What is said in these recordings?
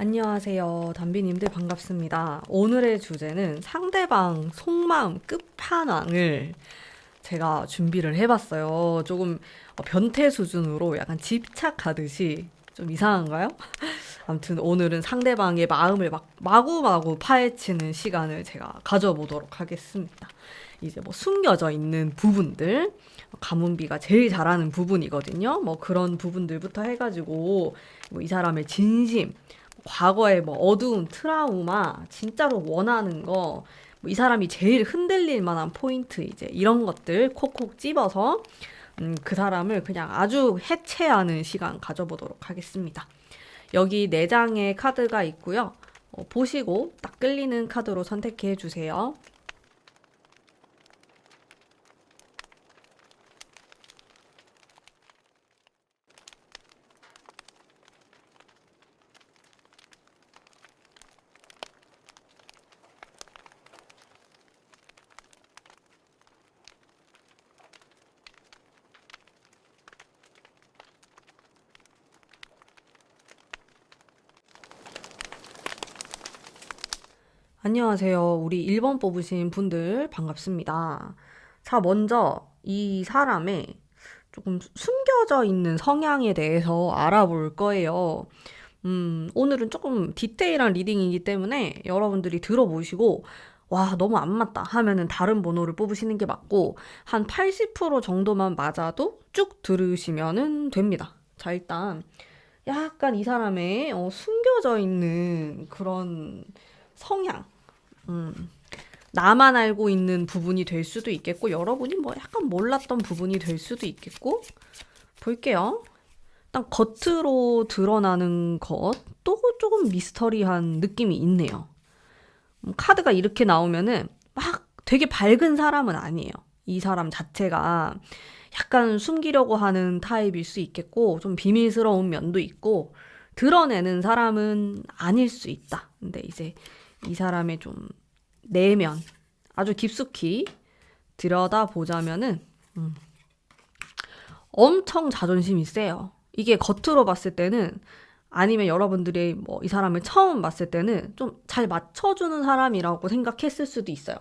안녕하세요. 담비님들 반갑습니다. 오늘의 주제는 상대방 속마음 끝판왕을 제가 준비를 해봤어요. 조금 변태 수준으로 약간 집착하듯이 좀 이상한가요? 아무튼 오늘은 상대방의 마음을 막 마구마구 파헤치는 시간을 제가 가져보도록 하겠습니다. 이제 뭐 숨겨져 있는 부분들, 가문비가 제일 잘하는 부분이거든요. 뭐 그런 부분들부터 해가지고 뭐 이 사람의 진심, 과거의 뭐 어두운 트라우마, 진짜로 원하는 거, 뭐 이 사람이 제일 흔들릴 만한 포인트, 이제 이런 것들 콕콕 집어서 그 사람을 그냥 아주 해체하는 시간 가져보도록 하겠습니다. 여기 4장의 카드가 있고요. 보시고 딱 끌리는 카드로 선택해 주세요. 안녕하세요. 우리 1번 뽑으신 분들 반갑습니다. 자, 먼저 이 사람의 조금 숨겨져 있는 성향에 대해서 알아볼 거예요. 오늘은 조금 디테일한 리딩이기 때문에 여러분들이 들어보시고, 와, 너무 안 맞다 하면은 다른 번호를 뽑으시는 게 맞고, 한 80% 정도만 맞아도 쭉 들으시면은 됩니다. 자, 일단 약간 이 사람의 숨겨져 있는 그런 성향, 음, 나만 알고 있는 부분이 될 수도 있겠고, 여러분이 뭐 약간 몰랐던 부분이 될 수도 있겠고, 볼게요. 일단 겉으로 드러나는 것도 조금 미스터리한 느낌이 있네요. 카드가 이렇게 나오면은 막 되게 밝은 사람은 아니에요. 이 사람 자체가 약간 숨기려고 하는 타입일 수 있겠고, 좀 비밀스러운 면도 있고, 드러내는 사람은 아닐 수 있다. 근데 이제 이 사람의 좀 내면, 아주 깊숙이 들여다보자면은, 엄청 자존심이 세요. 이게 겉으로 봤을 때는, 아니면 여러분들이 뭐 이 사람을 처음 봤을 때는 좀 잘 맞춰주는 사람이라고 생각했을 수도 있어요.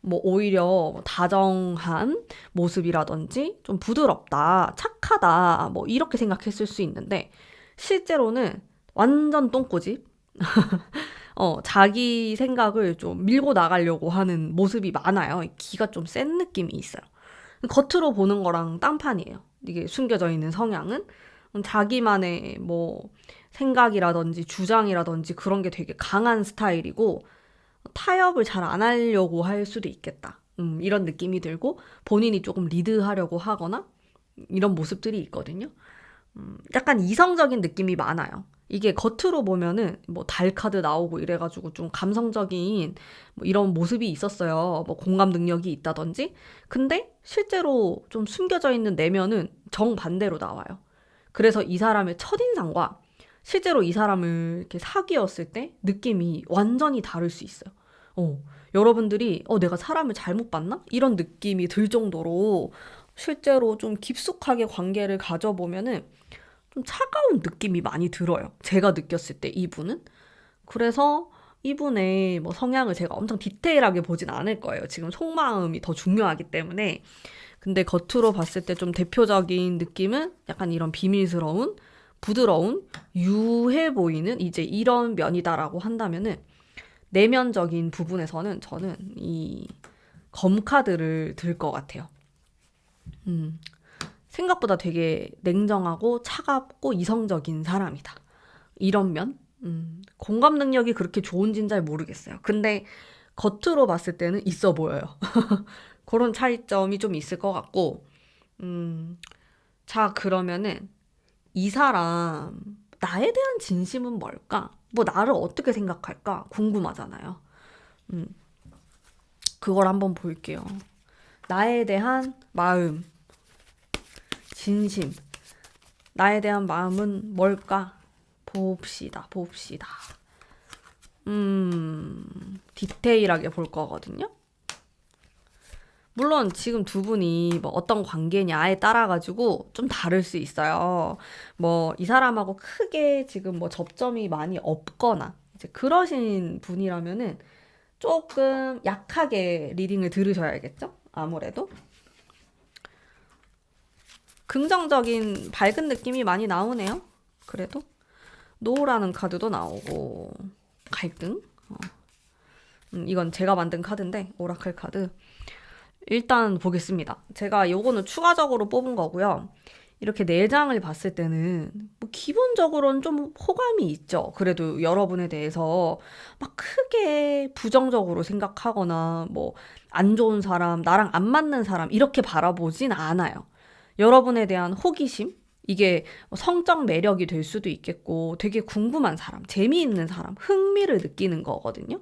뭐 오히려 뭐 다정한 모습이라든지 좀 부드럽다, 착하다, 뭐 이렇게 생각했을 수 있는데, 실제로는 완전 똥꼬집. 자기 생각을 좀 밀고 나가려고 하는 모습이 많아요. 기가 좀 센 느낌이 있어요. 겉으로 보는 거랑 딴판이에요. 이게 숨겨져 있는 성향은 자기만의 뭐 생각이라든지 주장이라든지 그런 게 되게 강한 스타일이고, 타협을 잘 안 하려고 할 수도 있겠다. 이런 느낌이 들고, 본인이 조금 리드하려고 하거나 이런 모습들이 있거든요. 약간 이성적인 느낌이 많아요. 이게 겉으로 보면은 뭐 달 카드 나오고 이래가지고 좀 감성적인 뭐 이런 모습이 있었어요. 뭐 공감 능력이 있다든지. 근데 실제로 좀 숨겨져 있는 내면은 정반대로 나와요. 그래서 이 사람의 첫인상과 실제로 이 사람을 이렇게 사귀었을 때 느낌이 완전히 다를 수 있어요. 여러분들이 내가 사람을 잘못 봤나? 이런 느낌이 들 정도로 실제로 좀 깊숙하게 관계를 가져보면은 좀 차가운 느낌이 많이 들어요. 제가 느꼈을 때 이분은. 그래서 이분의 뭐 성향을 제가 엄청 디테일하게 보진 않을 거예요. 지금 속마음이 더 중요하기 때문에. 근데 겉으로 봤을 때 좀 대표적인 느낌은 약간 이런 비밀스러운, 부드러운, 유해 보이는 이제 이런 면이다라고 한다면은, 내면적인 부분에서는 저는 이 검카드를 들 것 같아요. 음, 생각보다 되게 냉정하고 차갑고 이성적인 사람이다. 이런 면? 공감 능력이 그렇게 좋은지는 잘 모르겠어요. 근데 겉으로 봤을 때는 있어 보여요. 그런 차이점이 좀 있을 것 같고, 음, 자, 그러면은 이 사람, 나에 대한 진심은 뭘까? 뭐, 나를 어떻게 생각할까? 궁금하잖아요. 음, 그걸 한번 볼게요. 나에 대한 마음, 진심. 나에 대한 마음은 뭘까? 봅시다, 봅시다. 디테일하게 볼 거거든요. 물론 지금 두 분이 뭐 어떤 관계냐에 따라 가지고 좀 다를 수 있어요. 뭐 이 사람하고 크게 지금 뭐 접점이 많이 없거나 이제 그러신 분이라면은 조금 약하게 리딩을 들으셔야겠죠? 아무래도. 긍정적인 밝은 느낌이 많이 나오네요. 그래도 노라는 카드도 나오고 갈등. 이건 제가 만든 카드인데 오라클 카드. 일단 보겠습니다. 제가 요거는 추가적으로 뽑은 거고요. 이렇게 네 장을 봤을 때는 뭐 기본적으로는 좀 호감이 있죠. 그래도 여러분에 대해서 막 크게 부정적으로 생각하거나 뭐 안 좋은 사람, 나랑 안 맞는 사람 이렇게 바라보진 않아요. 여러분에 대한 호기심? 이게 성적 매력이 될 수도 있겠고 되게 궁금한 사람, 재미있는 사람, 흥미를 느끼는 거거든요.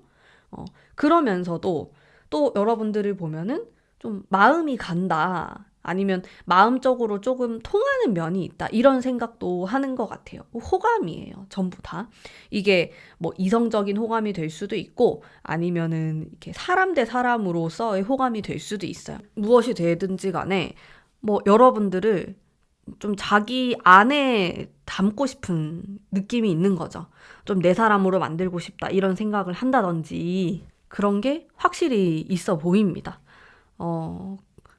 그러면서도 또 여러분들을 보면은 좀 마음이 간다. 아니면 마음적으로 조금 통하는 면이 있다. 이런 생각도 하는 것 같아요. 호감이에요. 전부 다. 이게 뭐 이성적인 호감이 될 수도 있고 아니면은 이렇게 사람 대 사람으로서의 호감이 될 수도 있어요. 무엇이 되든지 간에 뭐 여러분들을 좀 자기 안에 담고 싶은 느낌이 있는 거죠. 좀 내 사람으로 만들고 싶다. 이런 생각을 한다든지 그런 게 확실히 있어 보입니다.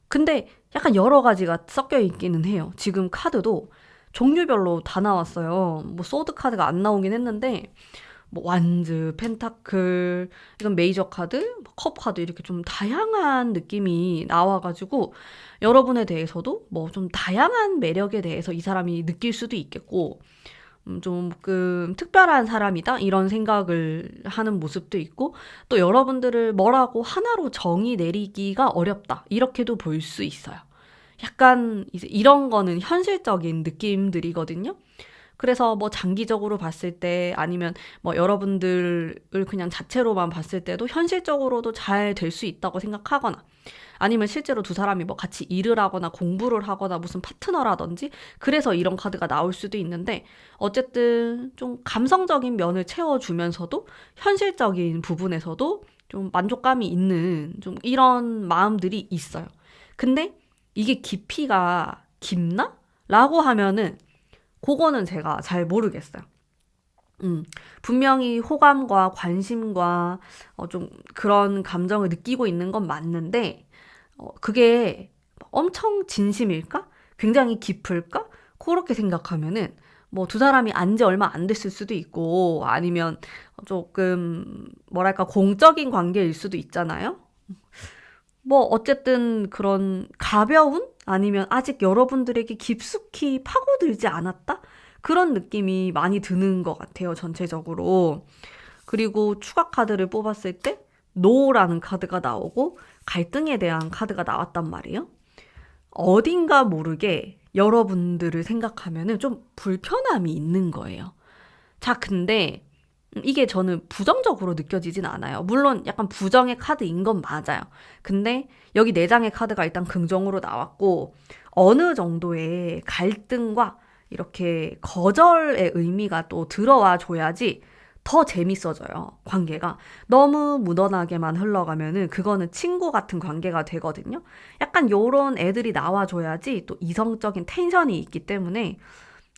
근데 약간 여러 가지가 섞여 있기는 해요. 지금 카드도 종류별로 다 나왔어요. 뭐 소드 카드가 안 나오긴 했는데 뭐 완즈, 펜타클, 이건 메이저 카드, 컵 카드 이렇게 좀 다양한 느낌이 나와가지고 여러분에 대해서도 뭐 좀 다양한 매력에 대해서 이 사람이 느낄 수도 있겠고 조금 특별한 사람이다 이런 생각을 하는 모습도 있고 또 여러분들을 뭐라고 하나로 정의 내리기가 어렵다 이렇게도 볼 수 있어요. 약간 이제 이런 거는 현실적인 느낌들이거든요. 그래서 뭐 장기적으로 봤을 때 아니면 뭐 여러분들을 그냥 자체로만 봤을 때도 현실적으로도 잘 될 수 있다고 생각하거나 아니면 실제로 두 사람이 뭐 같이 일을 하거나 공부를 하거나 무슨 파트너라든지 그래서 이런 카드가 나올 수도 있는데 어쨌든 좀 감성적인 면을 채워주면서도 현실적인 부분에서도 좀 만족감이 있는 좀 이런 마음들이 있어요. 근데 이게 깊이가 깊나? 라고 하면은 그거는 제가 잘 모르겠어요. 분명히 호감과 관심과 좀 그런 감정을 느끼고 있는 건 맞는데 그게 엄청 진심일까? 굉장히 깊을까? 그렇게 생각하면은 뭐 두 사람이 안지 얼마 안 됐을 수도 있고 아니면 조금 뭐랄까 공적인 관계일 수도 있잖아요. 뭐 어쨌든 그런 가벼운 아니면 아직 여러분들에게 깊숙이 파고들지 않았다? 그런 느낌이 많이 드는 것 같아요, 전체적으로. 그리고 추가 카드를 뽑았을 때 노라는 카드가 나오고 갈등에 대한 카드가 나왔단 말이에요. 어딘가 모르게 여러분들을 생각하면은 좀 불편함이 있는 거예요. 자, 근데 이게 저는 부정적으로 느껴지진 않아요. 물론 약간 부정의 카드인 건 맞아요. 근데 여기 네 장의 카드가 일단 긍정으로 나왔고 어느 정도의 갈등과 이렇게 거절의 의미가 또 들어와 줘야지 더 재밌어져요, 관계가. 너무 무던하게만 흘러가면은 그거는 친구 같은 관계가 되거든요. 약간 요런 애들이 나와줘야지 또 이성적인 텐션이 있기 때문에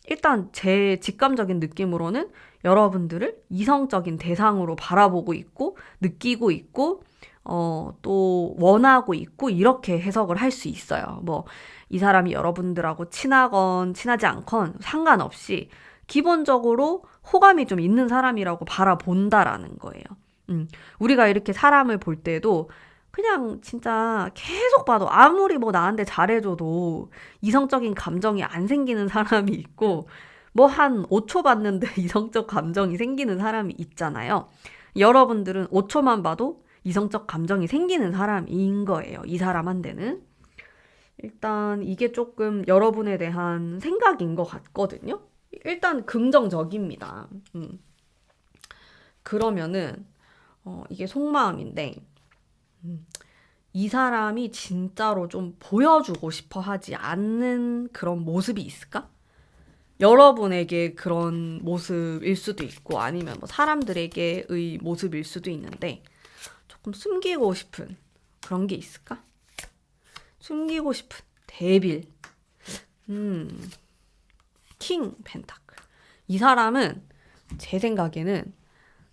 일단 제 직감적인 느낌으로는 여러분들을 이성적인 대상으로 바라보고 있고, 느끼고 있고, 또 원하고 있고, 이렇게 해석을 할 수 있어요. 뭐, 이 사람이 여러분들하고 친하건 친하지 않건 상관없이 기본적으로 호감이 좀 있는 사람이라고 바라본다라는 거예요. 우리가 이렇게 사람을 볼 때도 그냥 진짜 계속 봐도 아무리 뭐 나한테 잘해줘도 이성적인 감정이 안 생기는 사람이 있고 뭐 한 5초 봤는데 이성적 감정이 생기는 사람이 있잖아요. 여러분들은 5초만 봐도 이성적 감정이 생기는 사람인 거예요. 이 사람한테는. 일단 이게 조금 여러분에 대한 생각인 것 같거든요. 일단 긍정적입니다. 그러면은 이게 속마음인데 이 사람이 진짜로 좀 보여주고 싶어 하지 않는 그런 모습이 있을까? 여러분에게 그런 모습일 수도 있고 아니면 뭐 사람들에게의 모습일 수도 있는데 조금 숨기고 싶은 그런 게 있을까? 숨기고 싶은 데빌. 킹 펜타클. 이 사람은 제 생각에는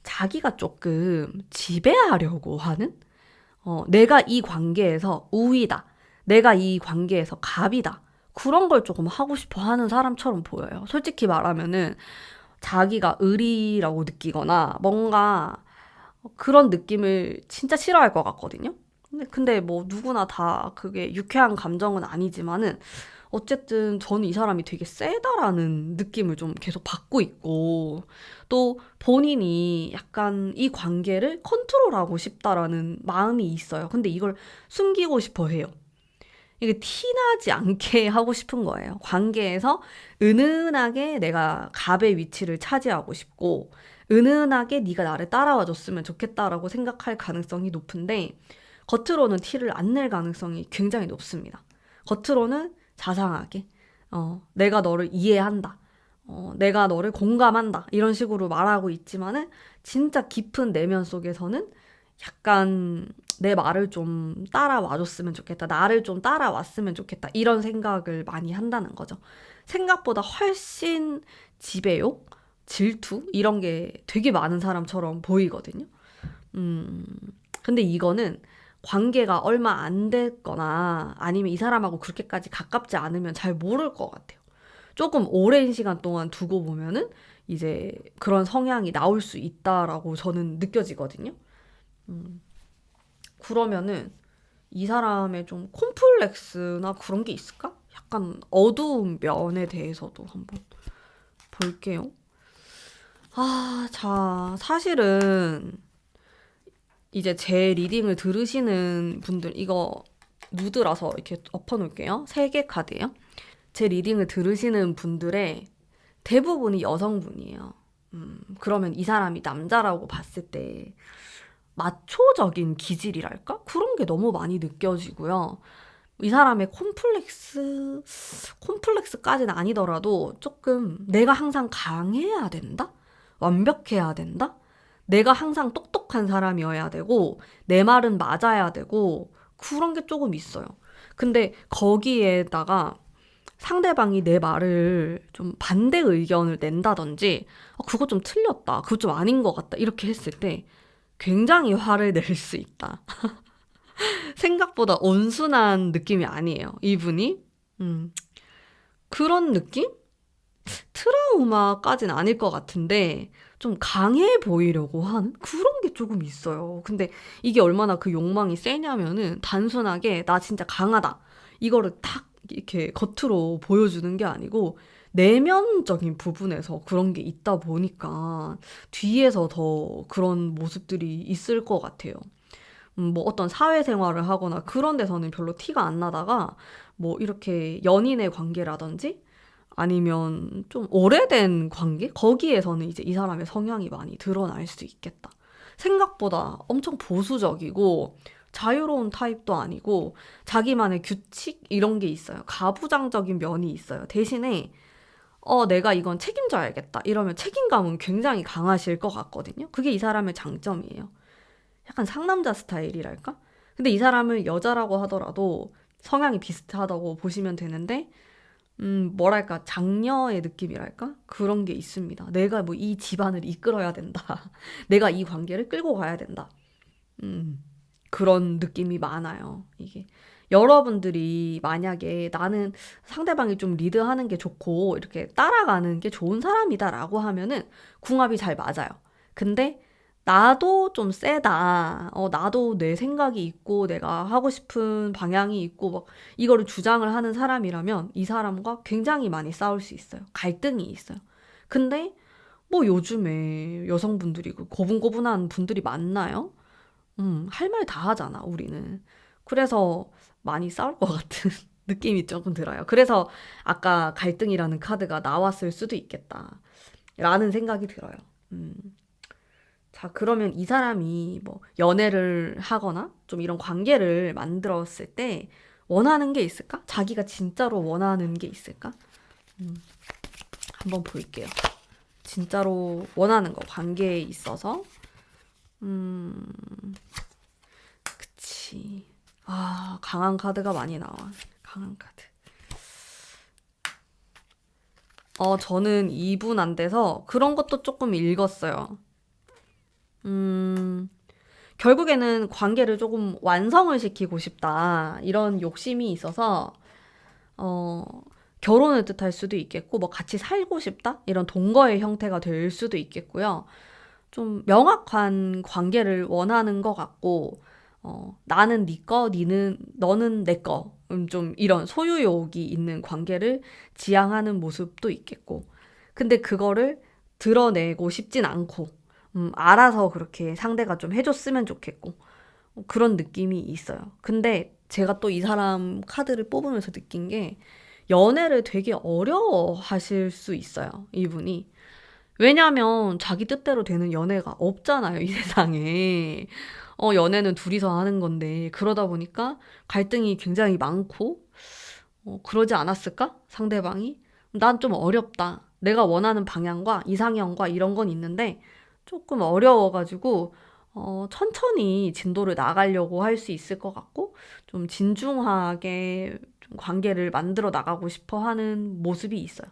자기가 조금 지배하려고 하는 내가 이 관계에서 우위다. 내가 이 관계에서 갑이다. 그런 걸 조금 하고 싶어 하는 사람처럼 보여요. 솔직히 말하면은 자기가 의리라고 느끼거나 뭔가 그런 느낌을 진짜 싫어할 것 같거든요. 근데 뭐 누구나 다 그게 유쾌한 감정은 아니지만은 어쨌든 저는 이 사람이 되게 세다라는 느낌을 좀 계속 받고 있고 또 본인이 약간 이 관계를 컨트롤하고 싶다라는 마음이 있어요. 근데 이걸 숨기고 싶어 해요. 이게 티나지 않게 하고 싶은 거예요. 관계에서 은은하게 내가 갑의 위치를 차지하고 싶고 은은하게 네가 나를 따라와 줬으면 좋겠다라고 생각할 가능성이 높은데 겉으로는 티를 안 낼 가능성이 굉장히 높습니다. 겉으로는 자상하게 내가 너를 이해한다. 내가 너를 공감한다. 이런 식으로 말하고 있지만은 진짜 깊은 내면 속에서는 약간 내 말을 좀 따라와줬으면 좋겠다. 나를 좀 따라왔으면 좋겠다. 이런 생각을 많이 한다는 거죠. 생각보다 훨씬 지배욕, 질투 이런 게 되게 많은 사람처럼 보이거든요. 음, 근데 이거는 관계가 얼마 안 됐거나 아니면 이 사람하고 그렇게까지 가깝지 않으면 잘 모를 것 같아요. 조금 오랜 시간 동안 두고 보면은 이제 그런 성향이 나올 수 있다라고 저는 느껴지거든요. 음, 그러면은 이 사람의 좀 콤플렉스나 그런 게 있을까? 약간 어두운 면에 대해서도 한번 볼게요. 자, 사실은 이제 제 리딩을 들으시는 분들, 이거 누드라서 이렇게 엎어놓을게요. 3개 카드예요. 제 리딩을 들으시는 분들의 대부분이 여성분이에요. 그러면 이 사람이 남자라고 봤을 때 마초적인 기질이랄까? 그런 게 너무 많이 느껴지고요. 이 사람의 콤플렉스까지는 아니더라도 조금 내가 항상 강해야 된다? 완벽해야 된다? 내가 항상 똑똑한 사람이어야 되고, 내 말은 맞아야 되고, 그런 게 조금 있어요. 근데 거기에다가 상대방이 내 말을 좀 반대 의견을 낸다든지, 그거 좀 틀렸다. 그거 좀 아닌 것 같다. 이렇게 했을 때 굉장히 화를 낼 수 있다. 생각보다 온순한 느낌이 아니에요. 이분이. 음, 그런 느낌? 트라우마까지는 아닐 것 같은데 좀 강해 보이려고 하는 그런 게 조금 있어요. 근데 이게 얼마나 그 욕망이 세냐면은 단순하게 나 진짜 강하다. 이거를 딱 이렇게 겉으로 보여주는 게 아니고 내면적인 부분에서 그런 게 있다 보니까 뒤에서 더 그런 모습들이 있을 것 같아요. 뭐 어떤 사회생활을 하거나 그런 데서는 별로 티가 안 나다가 뭐 이렇게 연인의 관계라든지 아니면 좀 오래된 관계? 거기에서는 이제 이 사람의 성향이 많이 드러날 수 있겠다. 생각보다 엄청 보수적이고 자유로운 타입도 아니고 자기만의 규칙 이런 게 있어요. 가부장적인 면이 있어요. 대신에 내가 이건 책임져야겠다. 이러면 책임감은 굉장히 강하실 것 같거든요. 그게 이 사람의 장점이에요. 약간 상남자 스타일이랄까? 근데 이 사람을 여자라고 하더라도 성향이 비슷하다고 보시면 되는데, 뭐랄까, 장녀의 느낌이랄까? 그런 게 있습니다. 내가 뭐 이 집안을 이끌어야 된다. 내가 이 관계를 끌고 가야 된다. 음, 그런 느낌이 많아요. 이게. 여러분들이 만약에 나는 상대방이 좀 리드하는 게 좋고, 이렇게 따라가는 게 좋은 사람이다라고 하면은 궁합이 잘 맞아요. 근데 나도 좀 세다. 나도 내 생각이 있고, 내가 하고 싶은 방향이 있고, 막, 이거를 주장을 하는 사람이라면 이 사람과 굉장히 많이 싸울 수 있어요. 갈등이 있어요. 근데, 뭐 요즘에 여성분들이 그 고분고분한 분들이 많나요? 할 말 다 하잖아, 우리는. 그래서 많이 싸울 것 같은 느낌이 조금 들어요. 그래서 아까 갈등이라는 카드가 나왔을 수도 있겠다. 라는 생각이 들어요. 음. 자, 그러면 이 사람이 뭐 연애를 하거나 좀 이런 관계를 만들었을 때 원하는 게 있을까? 자기가 진짜로 원하는 게 있을까? 음, 한번 볼게요. 진짜로 원하는 거, 관계에 있어서. 음, 그치. 아, 강한 카드가 많이 나와. 강한 카드. 저는 이분 안 돼서 그런 것도 조금 읽었어요. 음, 결국에는 관계를 조금 완성을 시키고 싶다. 이런 욕심이 있어서, 어, 결혼을 뜻할 수도 있겠고, 뭐 같이 살고 싶다? 이런 동거의 형태가 될 수도 있겠고요. 좀 명확한 관계를 원하는 것 같고, 나는 네 거, 너는 내 거. 좀 이런 소유욕이 있는 관계를 지향하는 모습도 있겠고. 근데 그거를 드러내고 싶진 않고, 알아서 그렇게 상대가 좀 해줬으면 좋겠고, 그런 느낌이 있어요. 근데 제가 또 이 사람 카드를 뽑으면서 느낀 게, 연애를 되게 어려워 하실 수 있어요, 이분이. 왜냐면 자기 뜻대로 되는 연애가 없잖아요, 이 세상에. 연애는 둘이서 하는 건데, 그러다 보니까 갈등이 굉장히 많고, 그러지 않았을까? 상대방이? 난 좀 어렵다. 내가 원하는 방향과 이상형과 이런 건 있는데, 조금 어려워가지고, 천천히 진도를 나가려고 할 수 있을 것 같고, 좀 진중하게 좀 관계를 만들어 나가고 싶어 하는 모습이 있어요.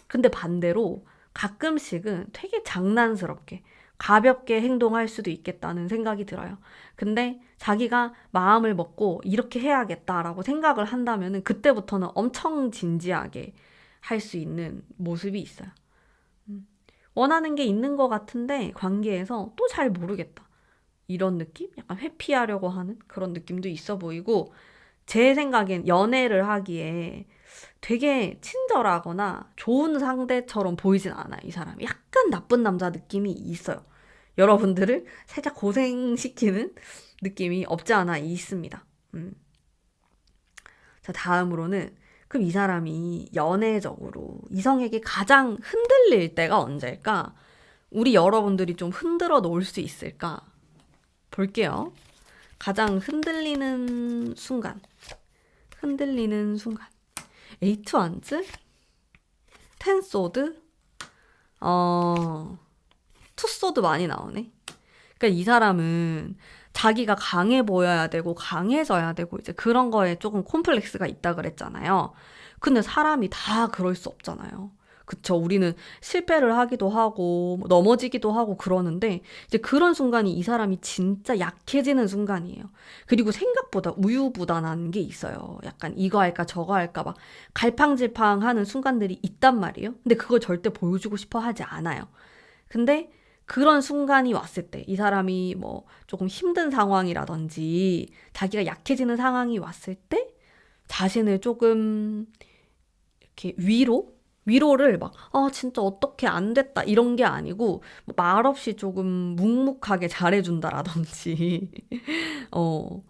근데 반대로 가끔씩은 되게 장난스럽게 가볍게 행동할 수도 있겠다는 생각이 들어요. 근데 자기가 마음을 먹고 이렇게 해야겠다라고 생각을 한다면은 그때부터는 엄청 진지하게 할 수 있는 모습이 있어요. 음. 원하는 게 있는 것 같은데 관계에서 또 잘 모르겠다. 이런 느낌? 약간 회피하려고 하는 그런 느낌도 있어 보이고 제 생각엔 연애를 하기에 되게 친절하거나 좋은 상대처럼 보이진 않아요, 이 사람이. 약간 나쁜 남자 느낌이 있어요. 여러분들을 살짝 고생시키는 느낌이 없지 않아 있습니다. 자, 다음으로는 그럼 이 사람이 연애적으로 이성에게 가장 흔들릴 때가 언제일까? 우리 여러분들이 좀 흔들어 놓을 수 있을까? 볼게요. 가장 흔들리는 순간. 흔들리는 순간. 에이트 완즈? 텐 소드? 투소드 많이 나오네. 그러니까 이 사람은 자기가 강해 보여야 되고 강해져야 되고 이제 그런 거에 조금 콤플렉스가 있다 그랬잖아요. 근데 사람이 다 그럴 수 없잖아요. 그쵸. 우리는 실패를 하기도 하고 뭐 넘어지기도 하고 그러는데 이제 그런 순간이 이 사람이 진짜 약해지는 순간이에요. 그리고 생각보다 우유부단한 게 있어요. 약간 이거 할까 저거 할까 막 갈팡질팡하는 순간들이 있단 말이에요. 근데 그걸 절대 보여주고 싶어 하지 않아요. 근데 그런 순간이 왔을 때, 이 사람이 뭐 조금 힘든 상황이라든지 자기가 약해지는 상황이 왔을 때 자신을 조금 이렇게 위로를 막, 진짜 어떻게 안 됐다, 이런 게 아니고, 뭐 말없이 조금 묵묵하게 잘해준다라든지, 어,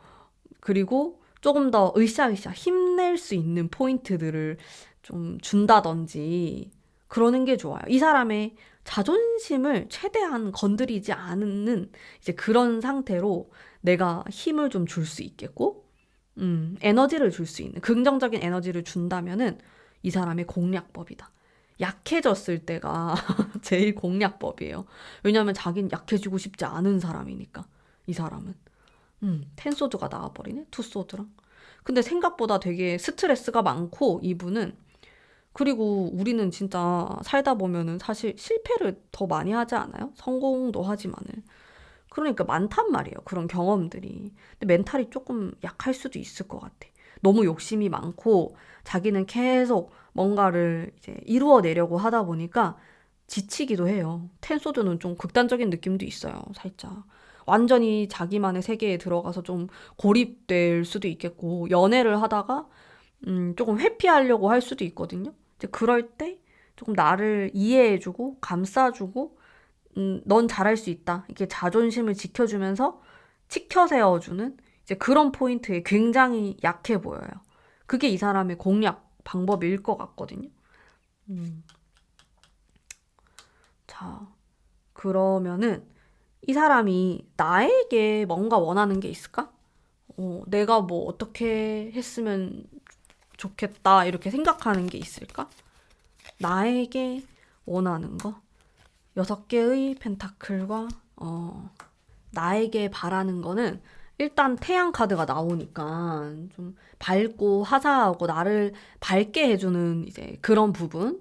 그리고 조금 더 으쌰으쌰 힘낼 수 있는 포인트들을 좀 준다든지, 그러는 게 좋아요. 이 사람의 자존심을 최대한 건드리지 않는 이제 그런 상태로 내가 힘을 좀 줄 수 있겠고, 에너지를 줄 수 있는, 긍정적인 에너지를 준다면은 이 사람의 공략법이다. 약해졌을 때가 제일 공략법이에요. 왜냐하면 자기는 약해지고 싶지 않은 사람이니까, 이 사람은. 텐소드가 나와버리네, 투소드랑. 근데 생각보다 되게 스트레스가 많고, 이분은. 그리고 우리는 진짜 살다 보면은 사실 실패를 더 많이 하지 않아요? 성공도 하지만은. 그러니까 많단 말이에요. 그런 경험들이. 근데 멘탈이 조금 약할 수도 있을 것 같아. 너무 욕심이 많고 자기는 계속 뭔가를 이제 이루어내려고 하다 보니까 지치기도 해요. 텐소드는 좀 극단적인 느낌도 있어요. 살짝. 완전히 자기만의 세계에 들어가서 좀 고립될 수도 있겠고, 연애를 하다가, 조금 회피하려고 할 수도 있거든요. 이제 그럴 때 조금 나를 이해해주고, 감싸주고, 넌 잘할 수 있다. 이렇게 자존심을 지켜주면서 치켜 세워주는 이제 그런 포인트에 굉장히 약해 보여요. 그게 이 사람의 공략 방법일 것 같거든요. 음. 자, 그러면은 이 사람이 나에게 뭔가 원하는 게 있을까? 내가 뭐 어떻게 했으면 좋겠다 이렇게 생각하는 게 있을까? 나에게 원하는 거? 6개의 펜타클과 나에게 바라는 거는 일단 태양 카드가 나오니까 좀 밝고 화사하고 나를 밝게 해주는 이제 그런 부분.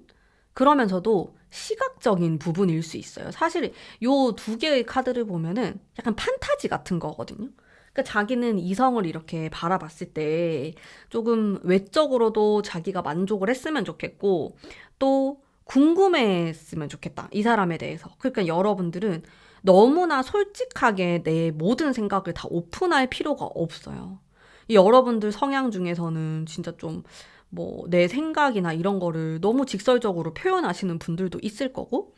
그러면서도 시각적인 부분일 수 있어요. 사실 요 두 개의 카드를 보면은 약간 판타지 같은 거거든요. 그러니까 자기는 이성을 이렇게 바라봤을 때 조금 외적으로도 자기가 만족을 했으면 좋겠고 또 궁금했으면 좋겠다. 이 사람에 대해서. 그러니까 여러분들은 너무나 솔직하게 내 모든 생각을 다 오픈할 필요가 없어요. 이 여러분들 성향 중에서는 진짜 좀 뭐 내 생각이나 이런 거를 너무 직설적으로 표현하시는 분들도 있을 거고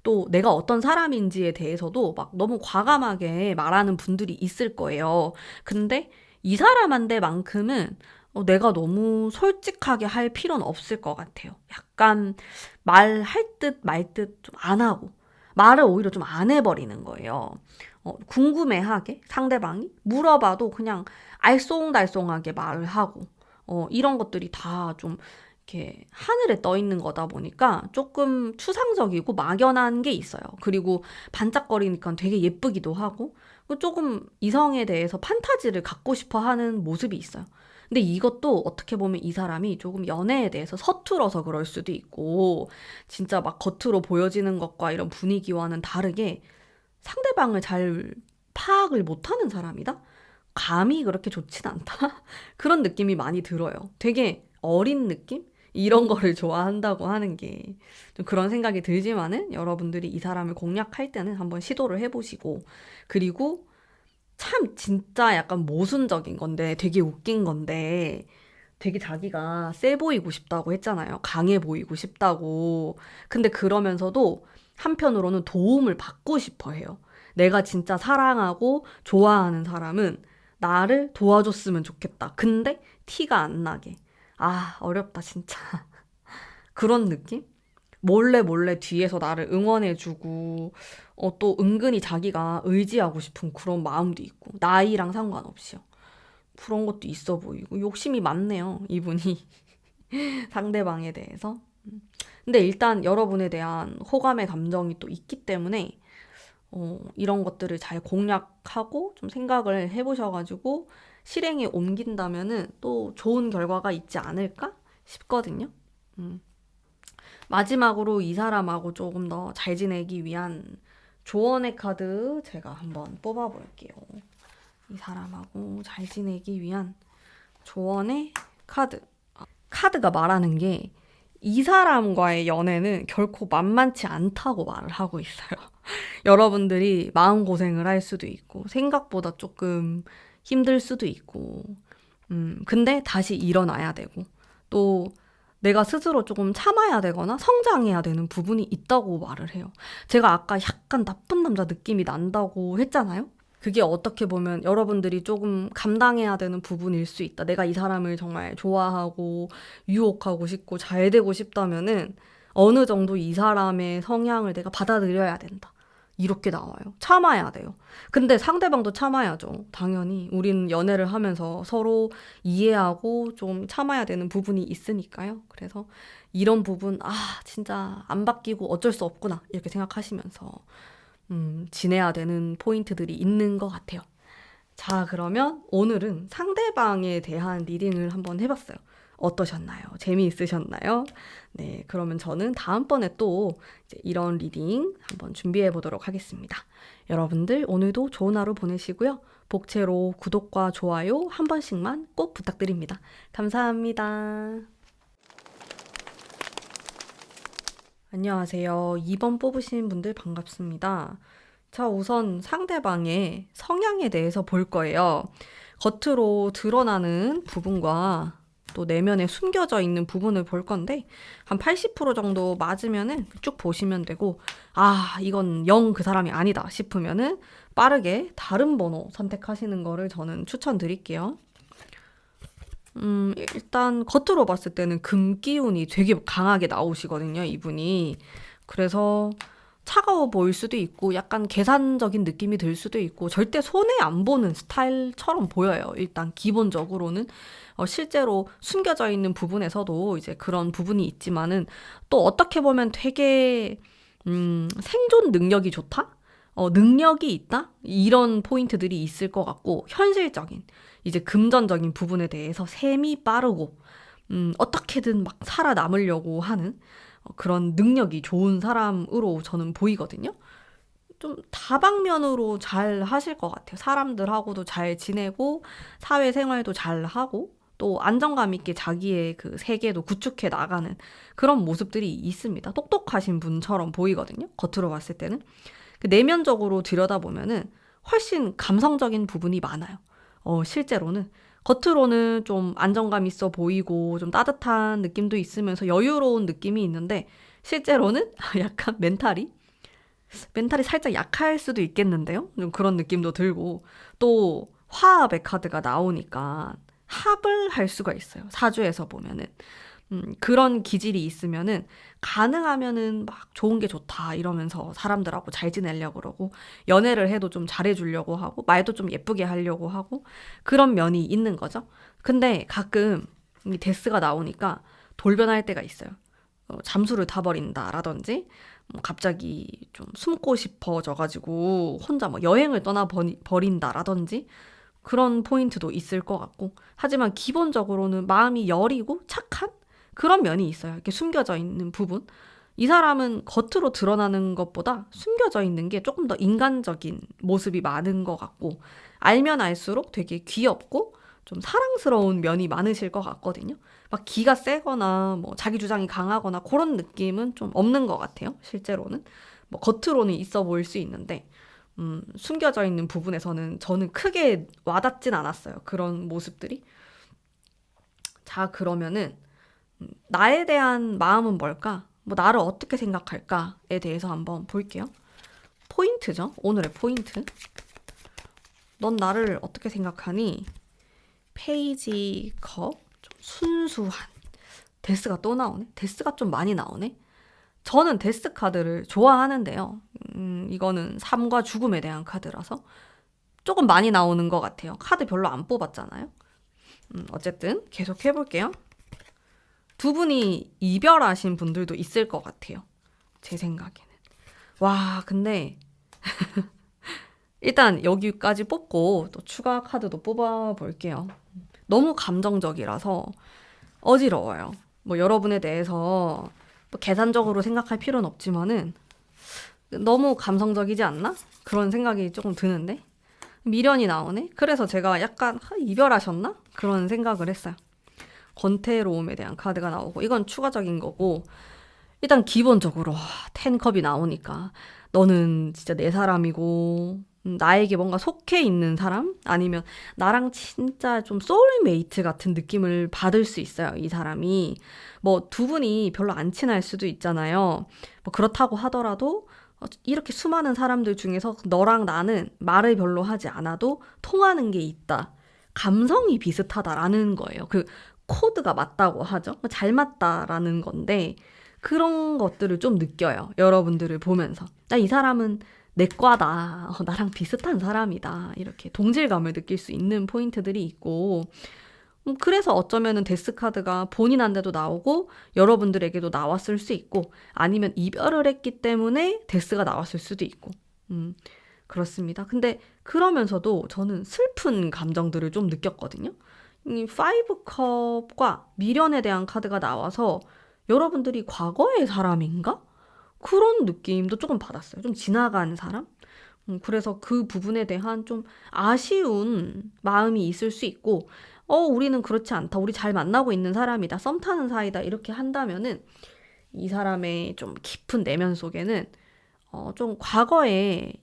또 내가 어떤 사람인지에 대해서도 막 너무 과감하게 말하는 분들이 있을 거예요. 근데 이 사람한테만큼은 내가 너무 솔직하게 할 필요는 없을 것 같아요. 약간 말할 듯 말 듯 좀 안 하고 말을 오히려 좀 안 해버리는 거예요. 궁금해하게 상대방이 물어봐도 그냥 알쏭달쏭하게 말을 하고 이런 것들이 다 좀 이렇게 하늘에 떠 있는 거다 보니까 조금 추상적이고 막연한 게 있어요. 그리고 반짝거리니까 되게 예쁘기도 하고 조금 이성에 대해서 판타지를 갖고 싶어 하는 모습이 있어요. 근데 이것도 어떻게 보면 이 사람이 조금 연애에 대해서 서툴어서 그럴 수도 있고 진짜 막 겉으로 보여지는 것과 이런 분위기와는 다르게 상대방을 잘 파악을 못하는 사람이다? 감이 그렇게 좋진 않다? 그런 느낌이 많이 들어요. 되게 어린 느낌? 이런 거를 좋아한다고 하는 게 좀 그런 생각이 들지만은 여러분들이 이 사람을 공략할 때는 한번 시도를 해보시고 그리고 참 진짜 약간 모순적인 건데 되게 웃긴 건데 되게 자기가 세 보이고 싶다고 했잖아요. 강해 보이고 싶다고. 근데 그러면서도 한편으로는 도움을 받고 싶어 해요. 내가 진짜 사랑하고 좋아하는 사람은 나를 도와줬으면 좋겠다. 근데 티가 안 나게. 아, 어렵다, 진짜. 그런 느낌? 몰래 몰래 뒤에서 나를 응원해주고, 또 은근히 자기가 의지하고 싶은 그런 마음도 있고, 나이랑 상관없이요. 그런 것도 있어 보이고, 욕심이 많네요, 이분이. 상대방에 대해서. 근데 일단 여러분에 대한 호감의 감정이 또 있기 때문에, 이런 것들을 잘 공략하고 좀 생각을 해보셔가지고 실행에 옮긴다면은 또 좋은 결과가 있지 않을까 싶거든요. 음. 마지막으로 이 사람하고 조금 더 잘 지내기 위한 조언의 카드 제가 한번 뽑아볼게요. 이 사람하고 잘 지내기 위한 조언의 카드. 카드가 말하는 게 이 사람과의 연애는 결코 만만치 않다고 말을 하고 있어요. 여러분들이 마음고생을 할 수도 있고, 생각보다 조금 힘들 수도 있고, 근데 다시 일어나야 되고, 또 내가 스스로 조금 참아야 되거나 성장해야 되는 부분이 있다고 말을 해요. 제가 아까 약간 나쁜 남자 느낌이 난다고 했잖아요? 그게 어떻게 보면 여러분들이 조금 감당해야 되는 부분일 수 있다. 내가 이 사람을 정말 좋아하고 유혹하고 싶고 잘 되고 싶다면은 어느 정도 이 사람의 성향을 내가 받아들여야 된다. 이렇게 나와요. 참아야 돼요. 근데 상대방도 참아야죠. 당연히. 우리는 연애를 하면서 서로 이해하고 좀 참아야 되는 부분이 있으니까요. 그래서 이런 부분, 진짜 안 바뀌고 어쩔 수 없구나. 이렇게 생각하시면서 지내야 되는 포인트들이 있는 것 같아요. 자, 그러면 오늘은 상대방에 대한 리딩을 한번 해봤어요. 어떠셨나요? 재미있으셨나요? 네, 그러면 저는 다음번에 또 이제 이런 리딩 한번 준비해 보도록 하겠습니다. 여러분들 오늘도 좋은 하루 보내시고요. 복채로 구독과 좋아요 한 번씩만 꼭 부탁드립니다. 감사합니다. 안녕하세요. 2번 뽑으신 분들 반갑습니다. 자, 우선 상대방의 성향에 대해서 볼 거예요. 겉으로 드러나는 부분과 또 내면에 숨겨져 있는 부분을 볼 건데 한 80% 정도 맞으면은 쭉 보시면 되고 이건 영 그 사람이 아니다 싶으면은 빠르게 다른 번호 선택하시는 거를 저는 추천드릴게요. 일단 겉으로 봤을 때는 금 기운이 되게 강하게 나오시거든요, 이분이. 그래서 차가워 보일 수도 있고 약간 계산적인 느낌이 들 수도 있고 절대 손해 안 보는 스타일처럼 보여요. 일단 기본적으로는 실제로 숨겨져 있는 부분에서도 이제 그런 부분이 있지만은 또 어떻게 보면 되게 생존 능력이 좋다? 능력이 있다? 이런 포인트들이 있을 것 같고, 현실적인, 이제 금전적인 부분에 대해서 셈이 빠르고, 어떻게든 막 살아남으려고 하는 그런 능력이 좋은 사람으로 저는 보이거든요. 좀 다방면으로 잘 하실 것 같아요. 사람들하고도 잘 지내고, 사회생활도 잘 하고, 또 안정감 있게 자기의 그 세계도 구축해 나가는 그런 모습들이 있습니다. 똑똑하신 분처럼 보이거든요. 겉으로 봤을 때는. 그 내면적으로 들여다보면은 훨씬 감성적인 부분이 많아요. 실제로는. 겉으로는 좀 안정감 있어 보이고 좀 따뜻한 느낌도 있으면서 여유로운 느낌이 있는데 실제로는 약간 멘탈이 살짝 약할 수도 있겠는데요. 좀 그런 느낌도 들고 또 화합의 카드가 나오니까 합을 할 수가 있어요. 사주에서 보면은. 그런 기질이 있으면은 가능하면은 막 좋은 게 좋다 이러면서 사람들하고 잘 지내려고 그러고 연애를 해도 좀 잘해주려고 하고 말도 좀 예쁘게 하려고 하고 그런 면이 있는 거죠. 근데 가끔 이 데스가 나오니까 돌변할 때가 있어요. 잠수를 타버린다라든지 갑자기 좀 숨고 싶어져가지고 혼자 뭐 여행을 버린다라든지 그런 포인트도 있을 것 같고 하지만 기본적으로는 마음이 여리고 착한 그런 면이 있어요. 이렇게 숨겨져 있는 부분. 이 사람은 겉으로 드러나는 것보다 숨겨져 있는 게 조금 더 인간적인 모습이 많은 것 같고 알면 알수록 되게 귀엽고 좀 사랑스러운 면이 많으실 것 같거든요. 막 기가 세거나 뭐 자기 주장이 강하거나 그런 느낌은 좀 없는 것 같아요. 실제로는. 뭐 겉으로는 있어 보일 수 있는데 숨겨져 있는 부분에서는 저는 크게 와닿진 않았어요. 그런 모습들이. 자, 그러면은 나에 대한 마음은 뭘까? 뭐 나를 어떻게 생각할까에 대해서 한번 볼게요. 포인트죠. 오늘의 포인트. 넌 나를 어떻게 생각하니? 페이지 컵. 좀 순수한. 데스가 또 나오네. 데스가 좀 많이 나오네. 저는 데스 카드를 좋아하는데요. 이거는 삶과 죽음에 대한 카드라서 조금 많이 나오는 것 같아요. 카드 별로 안 뽑았잖아요. 어쨌든 계속 해볼게요. 두 분이 이별하신 분들도 있을 것 같아요. 제 생각에는. 와, 근데 일단 여기까지 뽑고 또 추가 카드도 뽑아볼게요. 너무 감정적이라서 어지러워요. 뭐 여러분에 대해서 뭐 계산적으로 생각할 필요는 없지만은 너무 감성적이지 않나? 그런 생각이 조금 드는데 미련이 나오네? 그래서 제가 약간 이별하셨나? 그런 생각을 했어요. 권태로움에 대한 카드가 나오고 이건 추가적인 거고 일단 기본적으로 텐컵이 나오니까 너는 진짜 내 사람이고 나에게 뭔가 속해 있는 사람? 아니면 나랑 진짜 좀 소울메이트 같은 느낌을 받을 수 있어요, 이 사람이. 뭐 두 분이 별로 안 친할 수도 있잖아요. 뭐 그렇다고 하더라도 이렇게 수많은 사람들 중에서 너랑 나는 말을 별로 하지 않아도 통하는 게 있다. 감성이 비슷하다라는 거예요. 그 코드가 맞다고 하죠. 잘 맞다라는 건데 그런 것들을 좀 느껴요. 여러분들을 보면서. 이 사람은 내 과다. 나랑 비슷한 사람이다. 이렇게 동질감을 느낄 수 있는 포인트들이 있고 그래서 어쩌면은 데스카드가 본인한테도 나오고 여러분들에게도 나왔을 수 있고 아니면 이별을 했기 때문에 데스가 나왔을 수도 있고 그렇습니다. 근데 그러면서도 저는 슬픈 감정들을 좀 느꼈거든요. 이 파이브 컵과 미련에 대한 카드가 나와서 여러분들이 과거의 사람인가? 그런 느낌도 조금 받았어요. 좀 지나간 사람? 그래서 그 부분에 대한 좀 아쉬운 마음이 있을 수 있고, 우리는 그렇지 않다. 우리 잘 만나고 있는 사람이다. 썸 타는 사이다. 이렇게 한다면은 이 사람의 좀 깊은 내면 속에는 좀 과거에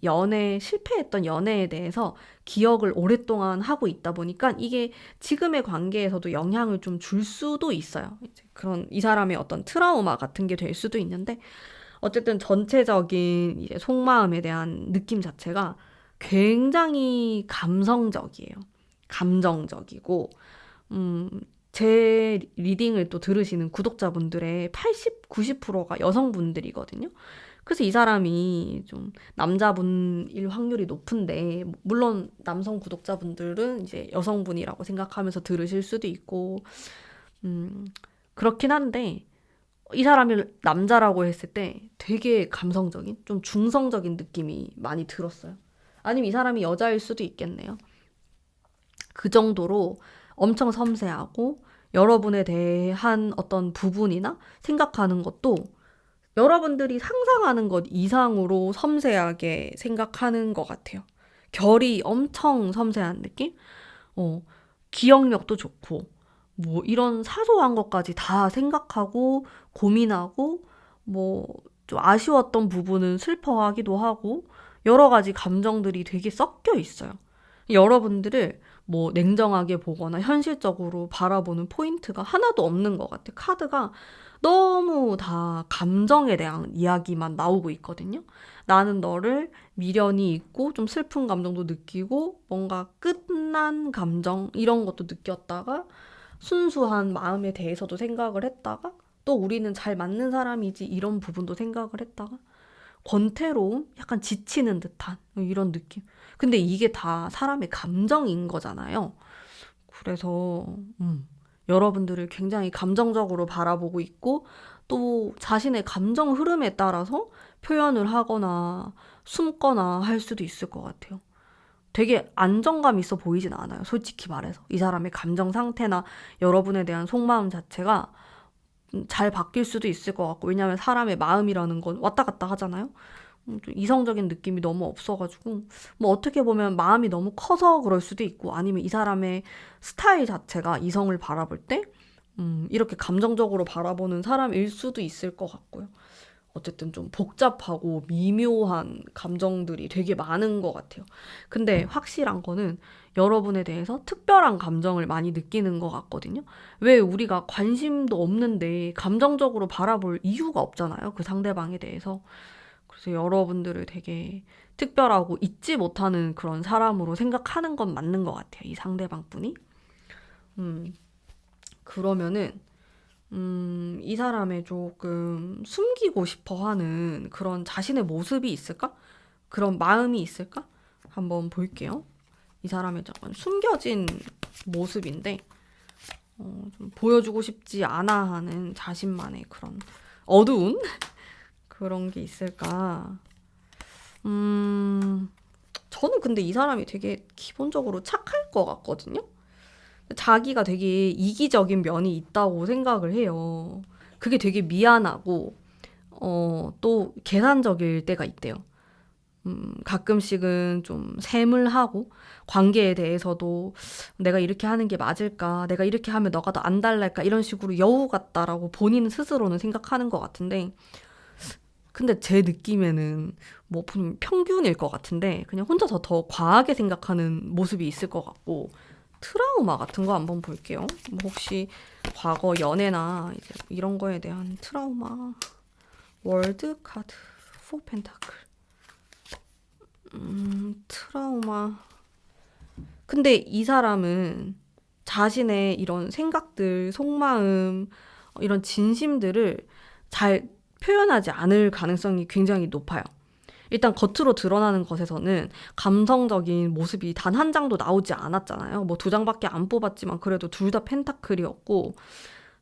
실패했던 연애에 대해서 기억을 오랫동안 하고 있다 보니까 이게 지금의 관계에서도 영향을 좀 줄 수도 있어요. 이제 그런 이 사람의 어떤 트라우마 같은 게 될 수도 있는데 어쨌든 전체적인 이제 속마음에 대한 느낌 자체가 굉장히 감성적이에요. 감정적이고, 제 리딩을 또 들으시는 구독자분들의 80, 90%가 여성분들이거든요. 그래서 이 사람이 좀 남자분일 확률이 높은데, 물론 남성 구독자분들은 이제 여성분이라고 생각하면서 들으실 수도 있고, 그렇긴 한데, 이 사람이 남자라고 했을 때 되게 감성적인, 좀 중성적인 느낌이 많이 들었어요. 아니면 이 사람이 여자일 수도 있겠네요. 그 정도로 엄청 섬세하고 여러분에 대한 어떤 부분이나 생각하는 것도 여러분들이 상상하는 것 이상으로 섬세하게 생각하는 것 같아요. 결이 엄청 섬세한 느낌? 어, 기억력도 좋고, 뭐, 이런 사소한 것까지 다 생각하고, 고민하고, 뭐, 좀 아쉬웠던 부분은 슬퍼하기도 하고, 여러 가지 감정들이 되게 섞여 있어요. 여러분들을 뭐 냉정하게 보거나 현실적으로 바라보는 포인트가 하나도 없는 것 같아요. 카드가 너무 다 감정에 대한 이야기만 나오고 있거든요. 나는 너를 미련이 있고 좀 슬픈 감정도 느끼고 뭔가 끝난 감정 이런 것도 느꼈다가 순수한 마음에 대해서도 생각을 했다가 또 우리는 잘 맞는 사람이지 이런 부분도 생각을 했다가 권태로움? 약간 지치는 듯한 이런 느낌. 근데 이게 다 사람의 감정인 거잖아요. 그래서 여러분들을 굉장히 감정적으로 바라보고 있고 또 자신의 감정 흐름에 따라서 표현을 하거나 숨거나 할 수도 있을 것 같아요. 되게 안정감 있어 보이진 않아요. 솔직히 말해서. 이 사람의 감정 상태나 여러분에 대한 속마음 자체가 잘 바뀔 수도 있을 것 같고, 왜냐하면 사람의 마음이라는 건 왔다 갔다 하잖아요. 좀 이성적인 느낌이 너무 없어가지고, 뭐 어떻게 보면 마음이 너무 커서 그럴 수도 있고, 아니면 이 사람의 스타일 자체가 이성을 바라볼 때, 이렇게 감정적으로 바라보는 사람일 수도 있을 것 같고요. 어쨌든 좀 복잡하고 미묘한 감정들이 되게 많은 것 같아요. 근데 확실한 거는 여러분에 대해서 특별한 감정을 많이 느끼는 것 같거든요. 왜 우리가 관심도 없는데 감정적으로 바라볼 이유가 없잖아요. 그 상대방에 대해서. 그래서 여러분들을 되게 특별하고 잊지 못하는 그런 사람으로 생각하는 건 맞는 것 같아요. 이 상대방 분이. 음, 그러면은 이 사람의 조금 숨기고 싶어 하는 그런 자신의 모습이 있을까? 그런 마음이 있을까? 한번 볼게요. 이 사람의 약간 숨겨진 모습인데, 좀 보여주고 싶지 않아 하는 자신만의 그런 어두운 그런 게 있을까? 저는 근데 이 사람이 되게 기본적으로 착할 것 같거든요? 자기가 되게 이기적인 면이 있다고 생각을 해요. 그게 되게 미안하고, 또 계산적일 때가 있대요. 가끔씩은 좀 샘을하고, 관계에 대해서도 내가 이렇게 하는 게 맞을까, 내가 이렇게 하면 너가 더 안 달랄까, 이런 식으로 여우 같다라고 본인 스스로는 생각하는 것 같은데, 근데 제 느낌에는 뭐 평균일 것 같은데, 그냥 혼자서 더 과하게 생각하는 모습이 있을 것 같고, 트라우마 같은 거 한번 볼게요. 뭐 혹시 과거 연애나 이제 이런 거에 대한 트라우마. 월드 카드, 포 펜타클. 트라우마. 근데 이 사람은 자신의 이런 생각들, 속마음, 이런 진심들을 잘 표현하지 않을 가능성이 굉장히 높아요. 일단 겉으로 드러나는 것에서는 감성적인 모습이 단 한 장도 나오지 않았잖아요. 뭐 두 장밖에 안 뽑았지만 그래도 둘 다 펜타클이었고,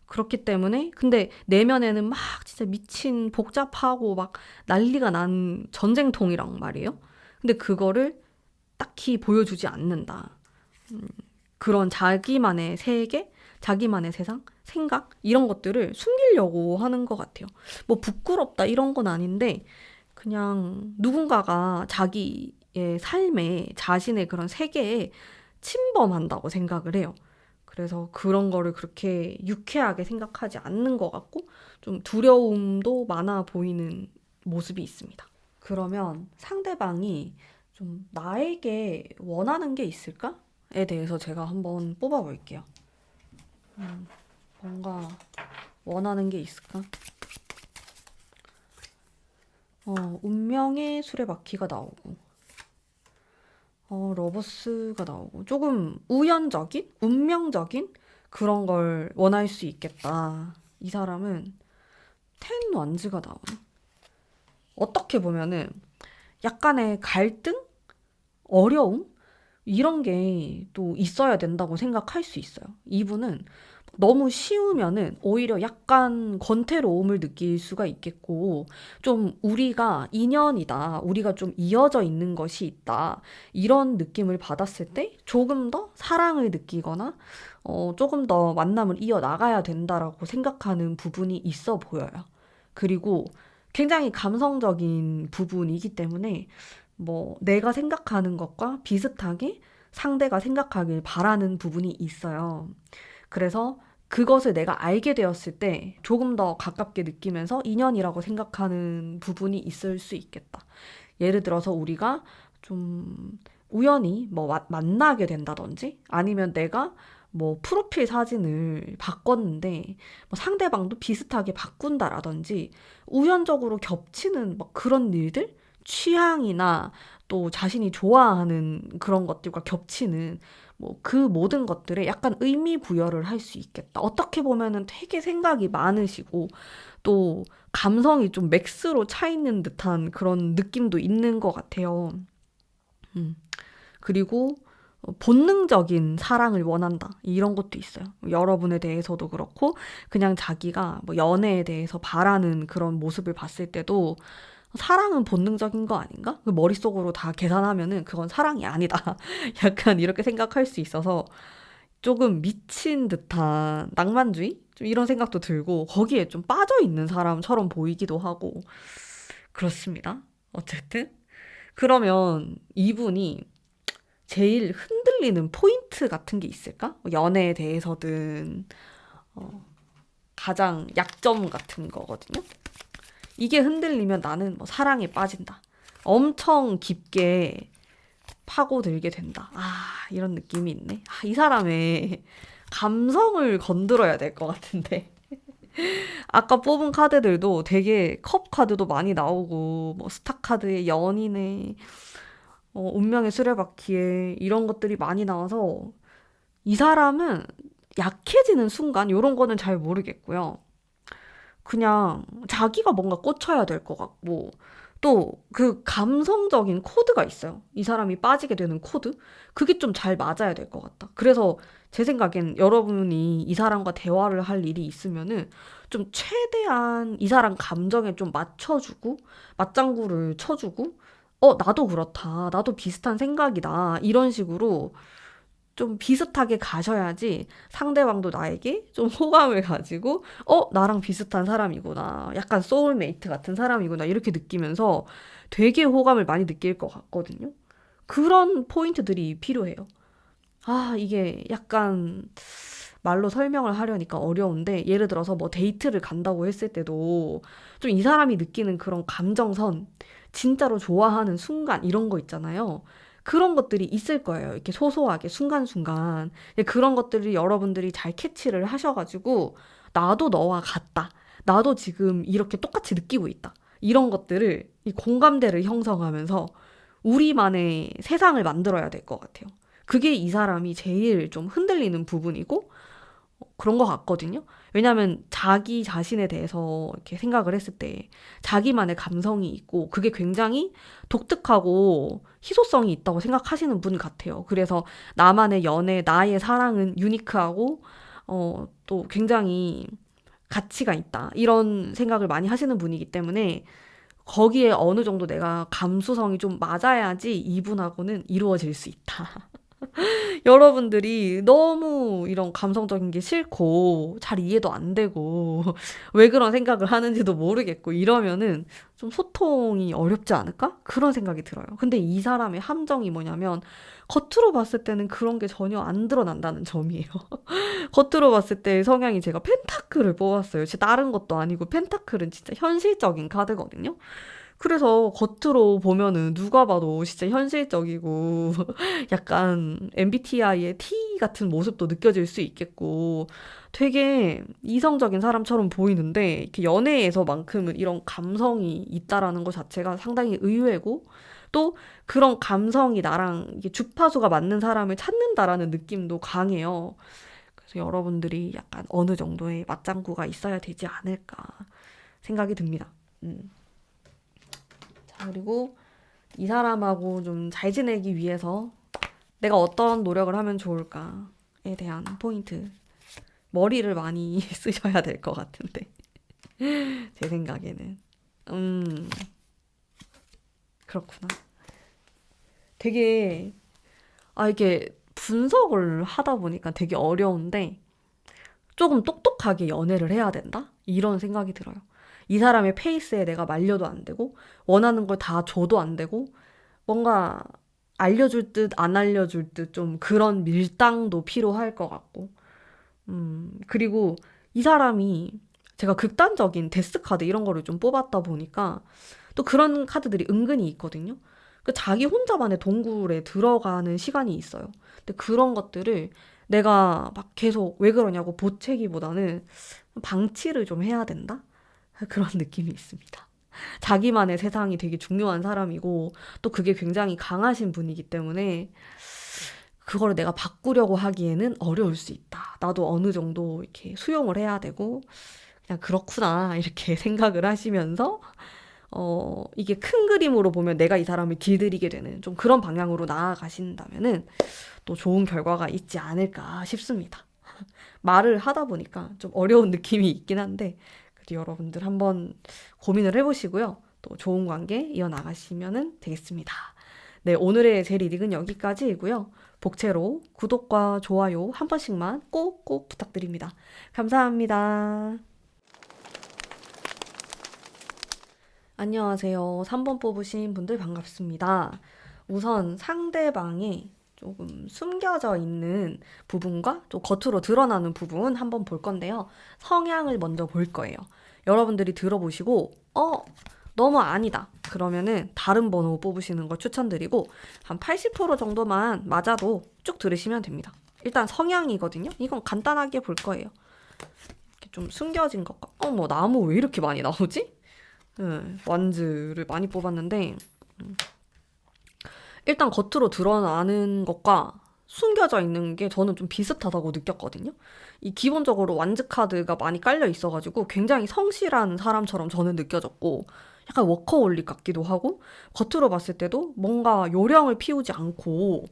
그렇기 때문에 근데 내면에는 막 진짜 미친 복잡하고 막 난리가 난 전쟁통이란 말이에요. 근데 그거를 딱히 보여주지 않는다. 그런 자기만의 세계, 자기만의 세상, 생각 이런 것들을 숨기려고 하는 것 같아요. 뭐 부끄럽다 이런 건 아닌데 그냥 누군가가 자기의 삶에 자신의 그런 세계에 침범한다고 생각을 해요. 그래서 그런 거를 그렇게 유쾌하게 생각하지 않는 것 같고 좀 두려움도 많아 보이는 모습이 있습니다. 그러면 상대방이 좀 나에게 원하는 게 있을까?에 대해서 제가 한번 뽑아볼게요. 뭔가 원하는 게 있을까? 운명의 수레바퀴가 나오고, 러버스가 나오고, 조금 우연적인, 운명적인 그런 걸 원할 수 있겠다. 이 사람은 텐 완즈가 나오네. 어떻게 보면은 약간의 갈등? 어려움? 이런 게 또 있어야 된다고 생각할 수 있어요. 이분은 너무 쉬우면은 오히려 약간 권태로움을 느낄 수가 있겠고, 좀 우리가 인연이다, 우리가 좀 이어져 있는 것이 있다, 이런 느낌을 받았을 때 조금 더 사랑을 느끼거나, 조금 더 만남을 이어나가야 된다라고 생각하는 부분이 있어 보여요. 그리고 굉장히 감성적인 부분이기 때문에, 뭐, 내가 생각하는 것과 비슷하게 상대가 생각하길 바라는 부분이 있어요. 그래서 그것을 내가 알게 되었을 때 조금 더 가깝게 느끼면서 인연이라고 생각하는 부분이 있을 수 있겠다. 예를 들어서 우리가 좀 우연히 뭐 만나게 된다든지 아니면 내가 뭐 프로필 사진을 바꿨는데 뭐 상대방도 비슷하게 바꾼다라든지 우연적으로 겹치는 막 그런 일들? 취향이나 또 자신이 좋아하는 그런 것들과 겹치는 뭐 그 모든 것들에 약간 의미 부여를 할 수 있겠다. 어떻게 보면은 되게 생각이 많으시고 또 감성이 좀 맥스로 차 있는 듯한 그런 느낌도 있는 것 같아요. 음. 그리고 본능적인 사랑을 원한다. 이런 것도 있어요. 여러분에 대해서도 그렇고, 그냥 자기가 뭐 연애에 대해서 바라는 그런 모습을 봤을 때도 사랑은 본능적인 거 아닌가? 그 머릿속으로 다 계산하면은 그건 사랑이 아니다. 약간 이렇게 생각할 수 있어서 조금 미친 듯한 낭만주의? 좀 이런 생각도 들고, 거기에 좀 빠져 있는 사람처럼 보이기도 하고, 그렇습니다. 어쨌든. 그러면 이분이 제일 흔들리는 포인트 같은 게 있을까? 뭐 연애에 대해서든 어, 가장 약점 같은 거거든요. 이게 흔들리면 나는 뭐 사랑에 빠진다. 엄청 깊게 파고들게 된다. 이런 느낌이 있네. 이 사람의 감성을 건드려야 될 것 같은데. 아까 뽑은 카드들도 되게 컵 카드도 많이 나오고, 뭐 스타 카드에 연인의 운명의 수레바퀴에 이런 것들이 많이 나와서 이 사람은 약해지는 순간 이런 거는 잘 모르겠고요. 그냥 자기가 뭔가 꽂혀야 될 것 같고 또 그 감성적인 코드가 있어요. 이 사람이 빠지게 되는 코드? 그게 좀 잘 맞아야 될 것 같다. 그래서 제 생각엔 여러분이 이 사람과 대화를 할 일이 있으면은 좀 최대한 이 사람 감정에 좀 맞춰주고 맞장구를 쳐주고 나도 그렇다. 나도 비슷한 생각이다. 이런 식으로 좀 비슷하게 가셔야지 상대방도 나에게 좀 호감을 가지고, 나랑 비슷한 사람이구나. 약간 소울메이트 같은 사람이구나. 이렇게 느끼면서 되게 호감을 많이 느낄 것 같거든요. 그런 포인트들이 필요해요. 이게 약간 말로 설명을 하려니까 어려운데, 예를 들어서 뭐 데이트를 간다고 했을 때도 좀 이 사람이 느끼는 그런 감정선, 진짜로 좋아하는 순간 이런 거 있잖아요. 그런 것들이 있을 거예요. 이렇게 소소하게 순간순간. 그런 것들을 여러분들이 잘 캐치를 하셔가지고, 나도 너와 같다. 나도 지금 이렇게 똑같이 느끼고 있다. 이런 것들을, 이 공감대를 형성하면서 우리만의 세상을 만들어야 될 것 같아요. 그게 이 사람이 제일 좀 흔들리는 부분이고, 그런 것 같거든요. 왜냐하면 자기 자신에 대해서 이렇게 생각을 했을 때 자기만의 감성이 있고 그게 굉장히 독특하고 희소성이 있다고 생각하시는 분 같아요. 그래서 나만의 연애, 나의 사랑은 유니크하고 또 굉장히 가치가 있다. 이런 생각을 많이 하시는 분이기 때문에 거기에 어느 정도 내가 감수성이 좀 맞아야지 이분하고는 이루어질 수 있다. 여러분들이 너무 이런 감성적인 게 싫고 잘 이해도 안 되고 왜 그런 생각을 하는지도 모르겠고 이러면은 좀 소통이 어렵지 않을까? 그런 생각이 들어요. 근데 이 사람의 함정이 뭐냐면 겉으로 봤을 때는 그런 게 전혀 안 드러난다는 점이에요. 겉으로 봤을 때 성향이 제가 펜타클을 뽑았어요. 진짜 다른 것도 아니고 펜타클은 진짜 현실적인 카드거든요. 그래서 겉으로 보면은 누가 봐도 진짜 현실적이고 약간 MBTI의 T 같은 모습도 느껴질 수 있겠고 되게 이성적인 사람처럼 보이는데 이렇게 연애에서만큼은 이런 감성이 있다라는 것 자체가 상당히 의외고 또 그런 감성이 나랑 이게 주파수가 맞는 사람을 찾는다라는 느낌도 강해요. 그래서 여러분들이 약간 어느 정도의 맞장구가 있어야 되지 않을까 생각이 듭니다. 음. 자, 그리고 이 사람하고 좀 잘 지내기 위해서 내가 어떤 노력을 하면 좋을까에 대한 포인트. 머리를 많이 쓰셔야 될 것 같은데. 제 생각에는. 음, 그렇구나. 되게, 이게 분석을 하다 보니까 되게 어려운데, 조금 똑똑하게 연애를 해야 된다? 이런 생각이 들어요. 이 사람의 페이스에 내가 말려도 안 되고, 원하는 걸 다 줘도 안 되고, 뭔가 알려줄 듯 안 알려줄 듯 좀 그런 밀당도 필요할 것 같고. 그리고 이 사람이 제가 극단적인 데스 카드 이런 거를 좀 뽑았다 보니까 또 그런 카드들이 은근히 있거든요. 그 자기 혼자만의 동굴에 들어가는 시간이 있어요. 근데 그런 것들을 내가 막 계속 왜 그러냐고 보채기보다는 방치를 좀 해야 된다? 그런 느낌이 있습니다. 자기만의 세상이 되게 중요한 사람이고 또 그게 굉장히 강하신 분이기 때문에 그거를 내가 바꾸려고 하기에는 어려울 수 있다. 나도 어느 정도 이렇게 수용을 해야 되고 그냥 그렇구나 이렇게 생각을 하시면서 이게 큰 그림으로 보면 내가 이 사람을 길들이게 되는 좀 그런 방향으로 나아가신다면은 또 좋은 결과가 있지 않을까 싶습니다. 말을 하다 보니까 좀 어려운 느낌이 있긴 한데 그래도 여러분들 한번 고민을 해보시고요. 또 좋은 관계 이어나가시면 되겠습니다. 네, 오늘의 제 리딩은 여기까지이고요. 복채로 구독과 좋아요 한 번씩만 꼭꼭 부탁드립니다. 감사합니다. 안녕하세요. 3번 뽑으신 분들 반갑습니다. 우선 상대방의 조금 숨겨져 있는 부분과 또 겉으로 드러나는 부분 한번 볼 건데요. 성향을 먼저 볼 거예요. 여러분들이 들어보시고, 너무 아니다. 그러면은 다른 번호 뽑으시는 걸 추천드리고, 한 80% 정도만 맞아도 쭉 들으시면 됩니다. 일단 성향이거든요. 이건 간단하게 볼 거예요. 이렇게 좀 숨겨진 것과, 뭐 나무 왜 이렇게 많이 나오지? 완즈를 많이 뽑았는데 일단 겉으로 드러나는 것과 숨겨져 있는 게 저는 좀 비슷하다고 느꼈거든요. 이 기본적으로 완즈 카드가 많이 깔려 있어가지고 굉장히 성실한 사람처럼 저는 느껴졌고 약간 워커홀릭 같기도 하고 겉으로 봤을 때도 뭔가 요령을 피우지 않고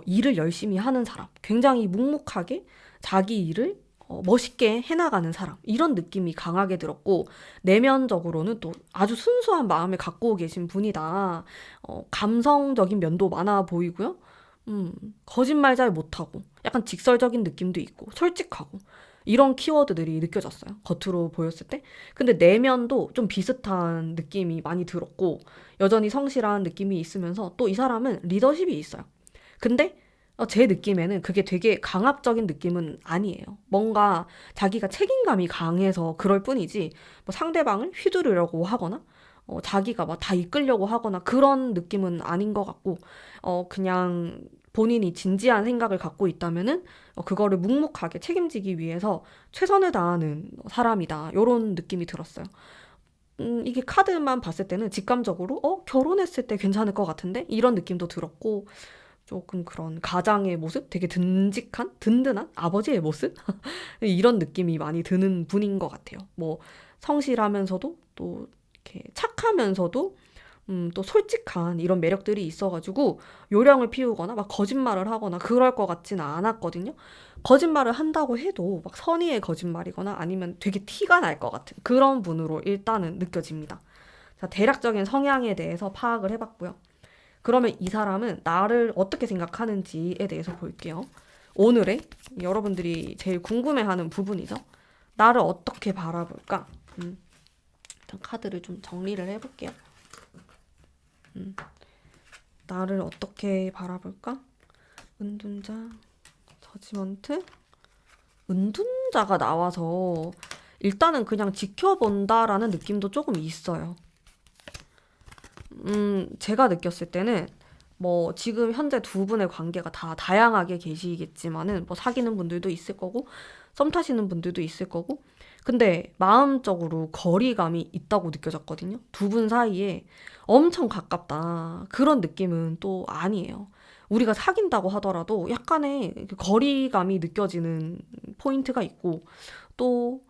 일을 열심히 하는 사람, 굉장히 묵묵하게 자기 일을 멋있게 해나가는 사람 이런 느낌이 강하게 들었고 내면적으로는 또 아주 순수한 마음을 갖고 계신 분이다. 감성적인 면도 많아 보이고요. 거짓말 잘 못하고 약간 직설적인 느낌도 있고 솔직하고 이런 키워드들이 느껴졌어요. 겉으로 보였을 때. 근데 내면도 좀 비슷한 느낌이 많이 들었고 여전히 성실한 느낌이 있으면서 또 이 사람은 리더십이 있어요. 근데 제 느낌에는 그게 되게 강압적인 느낌은 아니에요. 뭔가 자기가 책임감이 강해서 그럴 뿐이지 뭐 상대방을 휘두르려고 하거나 자기가 막 다 이끌려고 하거나 그런 느낌은 아닌 것 같고 그냥 본인이 진지한 생각을 갖고 있다면은 그거를 묵묵하게 책임지기 위해서 최선을 다하는 사람이다. 이런 느낌이 들었어요. 이게 카드만 봤을 때는 직감적으로 결혼했을 때 괜찮을 것 같은데 이런 느낌도 들었고 조금 그런 가장의 모습? 되게 든직한? 든든한? 아버지의 모습? 이런 느낌이 많이 드는 분인 것 같아요. 뭐, 성실하면서도 또 이렇게 착하면서도 또 솔직한 이런 매력들이 있어가지고 요령을 피우거나 막 거짓말을 하거나 그럴 것 같지는 않았거든요. 거짓말을 한다고 해도 막 선의의 거짓말이거나 아니면 되게 티가 날 것 같은 그런 분으로 일단은 느껴집니다. 자, 대략적인 성향에 대해서 파악을 해봤고요. 그러면 이 사람은 나를 어떻게 생각하는지에 대해서 볼게요. 오늘의 여러분들이 제일 궁금해하는 부분이죠. 나를 어떻게 바라볼까? 일단 카드를 좀 정리를 해볼게요. 나를 어떻게 바라볼까? 은둔자, 저지먼트, 은둔자가 나와서 일단은 그냥 지켜본다라는 느낌도 조금 있어요. 제가 느꼈을 때는 뭐 지금 현재 두 분의 관계가 다 다양하게 계시겠지만은 뭐 사귀는 분들도 있을 거고 썸 타시는 분들도 있을 거고 근데 마음적으로 거리감이 있다고 느껴졌거든요. 두 분 사이에 엄청 가깝다. 그런 느낌은 또 아니에요. 우리가 사귄다고 하더라도 약간의 그 거리감이 느껴지는 포인트가 있고 또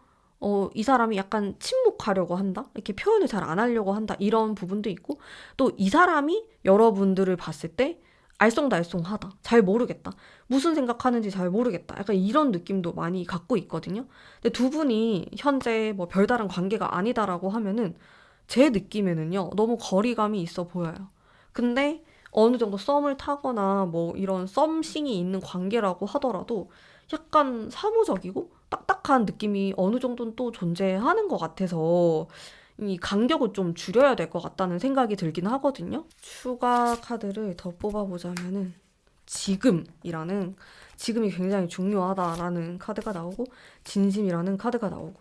이 사람이 약간 침묵하려고 한다? 이렇게 표현을 잘 안 하려고 한다? 이런 부분도 있고, 또 이 사람이 여러분들을 봤을 때 알쏭달쏭하다. 잘 모르겠다. 무슨 생각하는지 잘 모르겠다. 약간 이런 느낌도 많이 갖고 있거든요. 근데 두 분이 현재 뭐 별다른 관계가 아니다라고 하면은 제 느낌에는요, 너무 거리감이 있어 보여요. 근데 어느 정도 썸을 타거나 뭐 이런 썸씽이 있는 관계라고 하더라도 약간 사무적이고 딱딱한 느낌이 어느 정도는 또 존재하는 것 같아서 이 간격을 좀 줄여야 될 것 같다는 생각이 들긴 하거든요. 추가 카드를 더 뽑아보자면은 지금이라는, 지금이 굉장히 중요하다라는 카드가 나오고 진심이라는 카드가 나오고,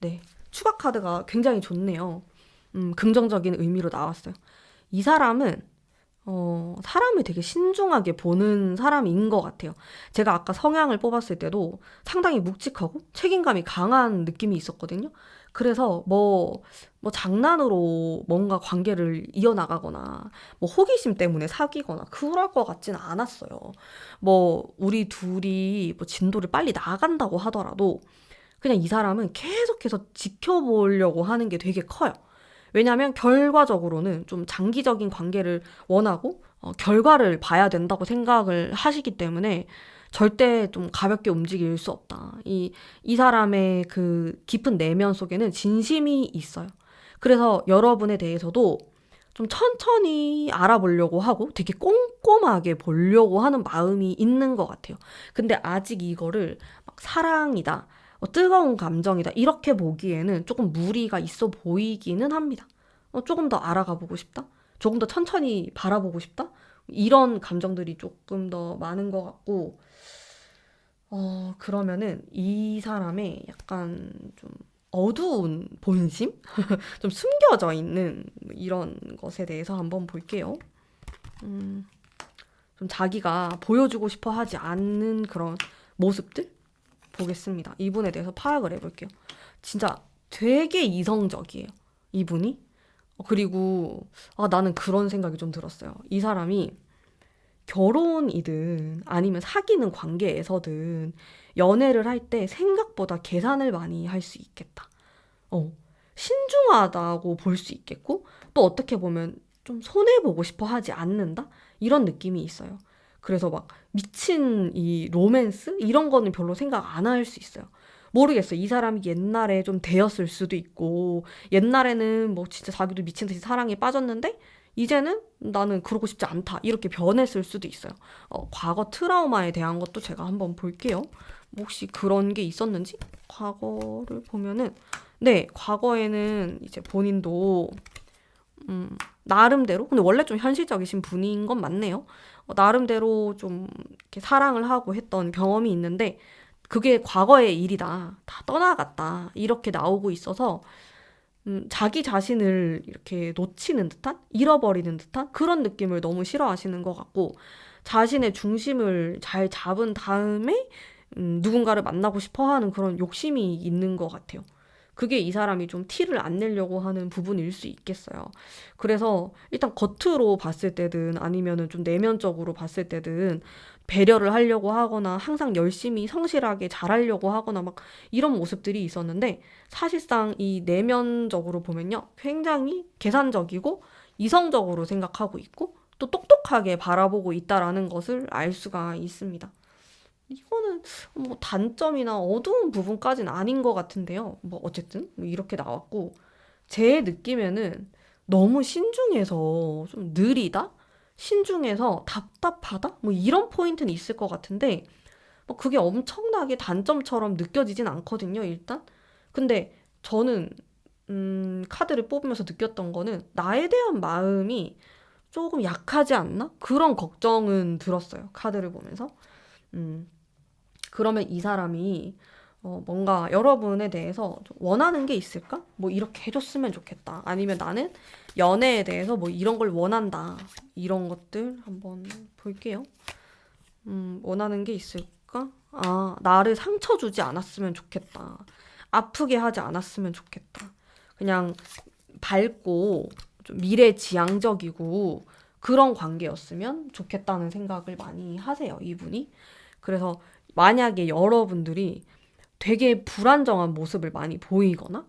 네, 추가 카드가 굉장히 좋네요. 긍정적인 의미로 나왔어요. 이 사람은 사람을 되게 신중하게 보는 사람인 것 같아요. 제가 아까 성향을 뽑았을 때도 상당히 묵직하고 책임감이 강한 느낌이 있었거든요. 그래서 뭐 장난으로 뭔가 관계를 이어나가거나, 뭐 호기심 때문에 사귀거나, 그럴 것 같지는 않았어요. 뭐, 우리 둘이 뭐 진도를 빨리 나간다고 하더라도, 그냥 이 사람은 계속해서 지켜보려고 하는 게 되게 커요. 왜냐하면 결과적으로는 좀 장기적인 관계를 원하고 결과를 봐야 된다고 생각을 하시기 때문에 절대 좀 가볍게 움직일 수 없다. 이 사람의 그 깊은 내면 속에는 진심이 있어요. 그래서 여러분에 대해서도 좀 천천히 알아보려고 하고 되게 꼼꼼하게 보려고 하는 마음이 있는 것 같아요. 근데 아직 이거를 막 사랑이다, 뜨거운 감정이다, 이렇게 보기에는 조금 무리가 있어 보이기는 합니다. 조금 더 알아가 보고 싶다? 조금 더 천천히 바라보고 싶다? 이런 감정들이 조금 더 많은 것 같고, 그러면은 이 사람의 약간 좀 어두운 본심? 좀 숨겨져 있는 이런 것에 대해서 한번 볼게요. 음, 좀 자기가 보여주고 싶어 하지 않는 그런 모습들? 보겠습니다. 이분에 대해서 파악을 해볼게요. 진짜 되게 이성적이에요. 이분이. 그리고 나는 그런 생각이 좀 들었어요. 이 사람이 결혼이든 아니면 사귀는 관계에서든 연애를 할 때 생각보다 계산을 많이 할 수 있겠다. 신중하다고 볼 수 있겠고, 또 어떻게 보면 좀 손해보고 싶어 하지 않는다? 이런 느낌이 있어요. 그래서 막 미친 이 로맨스? 이런 거는 별로 생각 안 할 수 있어요. 모르겠어요. 이 사람이 옛날에 좀 되었을 수도 있고, 옛날에는 뭐 진짜 자기도 미친 듯이 사랑에 빠졌는데, 이제는 나는 그러고 싶지 않다, 이렇게 변했을 수도 있어요. 과거 트라우마에 대한 것도 제가 한번 볼게요. 뭐 혹시 그런 게 있었는지? 과거를 보면은, 네, 과거에는 이제 본인도 나름대로, 근데 원래 좀 현실적이신 분인 건 맞네요. 나름대로 좀 이렇게 사랑을 하고 했던 경험이 있는데 그게 과거의 일이다, 다 떠나갔다, 이렇게 나오고 있어서 자기 자신을 이렇게 놓치는 듯한, 잃어버리는 듯한 그런 느낌을 너무 싫어하시는 것 같고, 자신의 중심을 잘 잡은 다음에 누군가를 만나고 싶어 하는 그런 욕심이 있는 것 같아요. 그게 이 사람이 좀 티를 안 내려고 하는 부분일 수 있겠어요. 그래서 일단 겉으로 봤을 때든 아니면은 좀 내면적으로 봤을 때든 배려를 하려고 하거나 항상 열심히 성실하게 잘하려고 하거나 막 이런 모습들이 있었는데, 사실상 이 내면적으로 보면요, 굉장히 계산적이고 이성적으로 생각하고 있고 또 똑똑하게 바라보고 있다라는 것을 알 수가 있습니다. 이거는 뭐 단점이나 어두운 부분까지는 아닌 것 같은데요. 뭐 어쨌든 뭐 이렇게 나왔고, 제 느낌에는 너무 신중해서 좀 느리다? 신중해서 답답하다? 뭐 이런 포인트는 있을 것 같은데, 뭐 그게 엄청나게 단점처럼 느껴지진 않거든요, 일단. 근데 저는 카드를 뽑으면서 느꼈던 거는 나에 대한 마음이 조금 약하지 않나? 그런 걱정은 들었어요, 카드를 보면서. 음, 그러면 이 사람이 뭔가 여러분에 대해서 좀 원하는 게 있을까? 뭐 이렇게 해줬으면 좋겠다. 아니면 나는 연애에 대해서 뭐 이런 걸 원한다. 이런 것들 한번 볼게요. 원하는 게 있을까? 나를 상처 주지 않았으면 좋겠다. 아프게 하지 않았으면 좋겠다. 그냥 밝고 좀 미래지향적이고 그런 관계였으면 좋겠다는 생각을 많이 하세요, 이분이. 그래서 만약에 여러분들이 되게 불안정한 모습을 많이 보이거나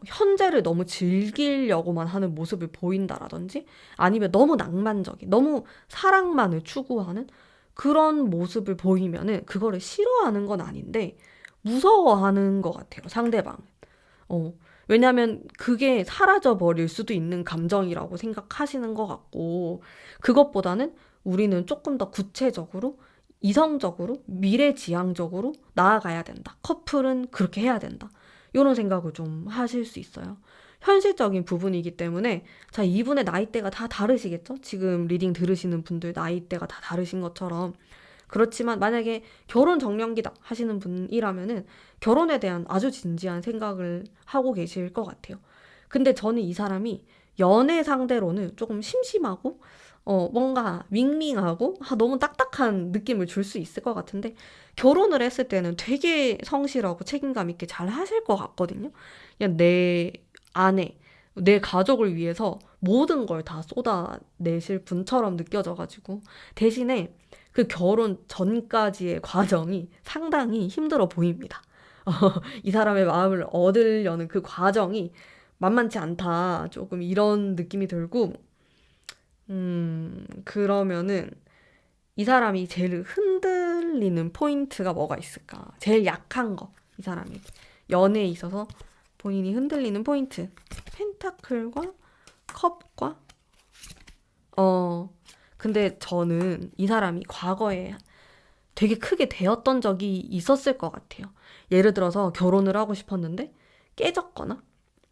현재를 너무 즐기려고만 하는 모습을 보인다라든지 아니면 너무 낭만적인, 너무 사랑만을 추구하는 그런 모습을 보이면은 그거를 싫어하는 건 아닌데 무서워하는 것 같아요, 상대방은. 어, 왜냐면 그게 사라져 버릴 수도 있는 감정이라고 생각하시는 것 같고, 그것보다는 우리는 조금 더 구체적으로, 이성적으로, 미래지향적으로 나아가야 된다. 커플은 그렇게 해야 된다. 이런 생각을 좀 하실 수 있어요. 현실적인 부분이기 때문에, 자, 이분의 나이대가 다 다르시겠죠? 지금 리딩 들으시는 분들 나이대가 다 다르신 것처럼. 그렇지만 만약에 결혼 정년기다 하시는 분이라면은 결혼에 대한 아주 진지한 생각을 하고 계실 것 같아요. 근데 저는 이 사람이 연애 상대로는 조금 심심하고 뭔가 밍밍하고 너무 딱딱한 느낌을 줄 수 있을 것 같은데 결혼을 했을 때는 되게 성실하고 책임감 있게 잘 하실 것 같거든요. 그냥 내 아내, 내 가족을 위해서 모든 걸 다 쏟아내실 분처럼 느껴져가지고 대신에 그 결혼 전까지의 과정이 상당히 힘들어 보입니다. 이 사람의 마음을 얻으려는 그 과정이 만만치 않다. 조금 이런 느낌이 들고, 그러면은 이 사람이 제일 흔들리는 포인트가 뭐가 있을까? 제일 약한 거. 이 사람이. 연애에 있어서 본인이 흔들리는 포인트. 펜타클과 컵과, 어, 근데 저는 이 사람이 과거에 되게 크게 되었던 적이 있었을 것 같아요. 예를 들어서 결혼을 하고 싶었는데 깨졌거나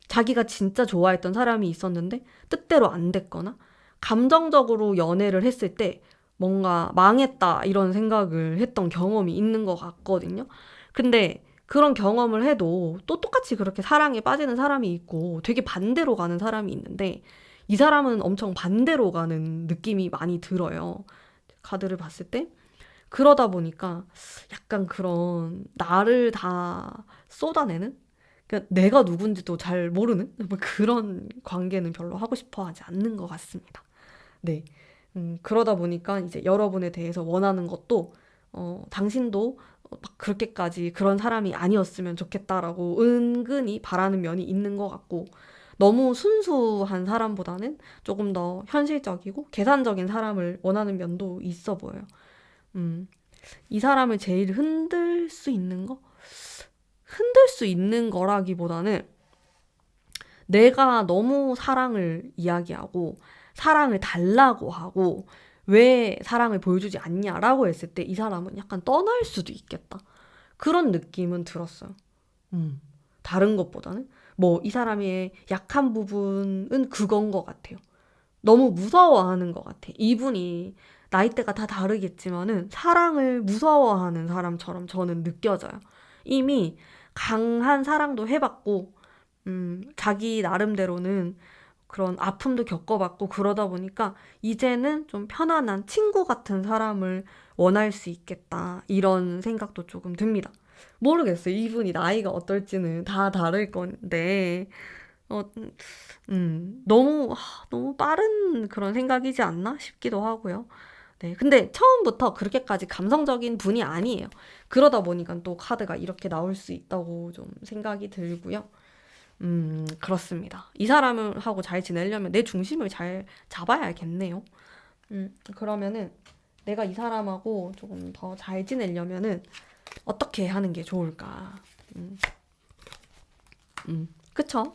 자기가 진짜 좋아했던 사람이 있었는데 뜻대로 안 됐거나 감정적으로 연애를 했을 때 뭔가 망했다 이런 생각을 했던 경험이 있는 것 같거든요. 근데 그런 경험을 해도 또 똑같이 그렇게 사랑에 빠지는 사람이 있고 되게 반대로 가는 사람이 있는데 이 사람은 엄청 반대로 가는 느낌이 많이 들어요. 카드를 봤을 때. 그러다 보니까 약간 그런 나를 다 쏟아내는? 그러니까 내가 누군지도 잘 모르는 뭐 그런 관계는 별로 하고 싶어 하지 않는 것 같습니다. 네. 그러다 보니까 이제 여러분에 대해서 원하는 것도, 당신도 막 그렇게까지 그런 사람이 아니었으면 좋겠다라고 은근히 바라는 면이 있는 것 같고, 너무 순수한 사람보다는 조금 더 현실적이고 계산적인 사람을 원하는 면도 있어 보여요. 음, 이 사람을 제일 흔들 수 있는 거? 흔들 수 있는 거라기보다는 내가 너무 사랑을 이야기하고 사랑을 달라고 하고 왜 사랑을 보여주지 않냐라고 했을 때 이 사람은 약간 떠날 수도 있겠다. 그런 느낌은 들었어요. 음. 다른 것보다는 뭐 이 사람의 약한 부분은 그건 것 같아요. 너무 무서워하는 것 같아. 이분이 나이대가 다 다르겠지만은 사랑을 무서워하는 사람처럼 저는 느껴져요. 이미 강한 사랑도 해봤고, 자기 나름대로는 그런 아픔도 겪어봤고 그러다 보니까 이제는 좀 편안한 친구 같은 사람을 원할 수 있겠다. 이런 생각도 조금 듭니다. 모르겠어요. 이분이 나이가 어떨지는 다 다를 건데, 어, 너무, 너무 빠른 그런 생각이지 않나 싶기도 하고요. 네. 근데 처음부터 그렇게까지 감성적인 분이 아니에요. 그러다 보니까 또 카드가 이렇게 나올 수 있다고 좀 생각이 들고요. 그렇습니다. 이 사람을 하고 잘 지내려면 내 중심을 잘 잡아야겠네요. 그러면은 내가 이 사람하고 조금 더 잘 지내려면은 어떻게 하는 게 좋을까? 음, 그쵸?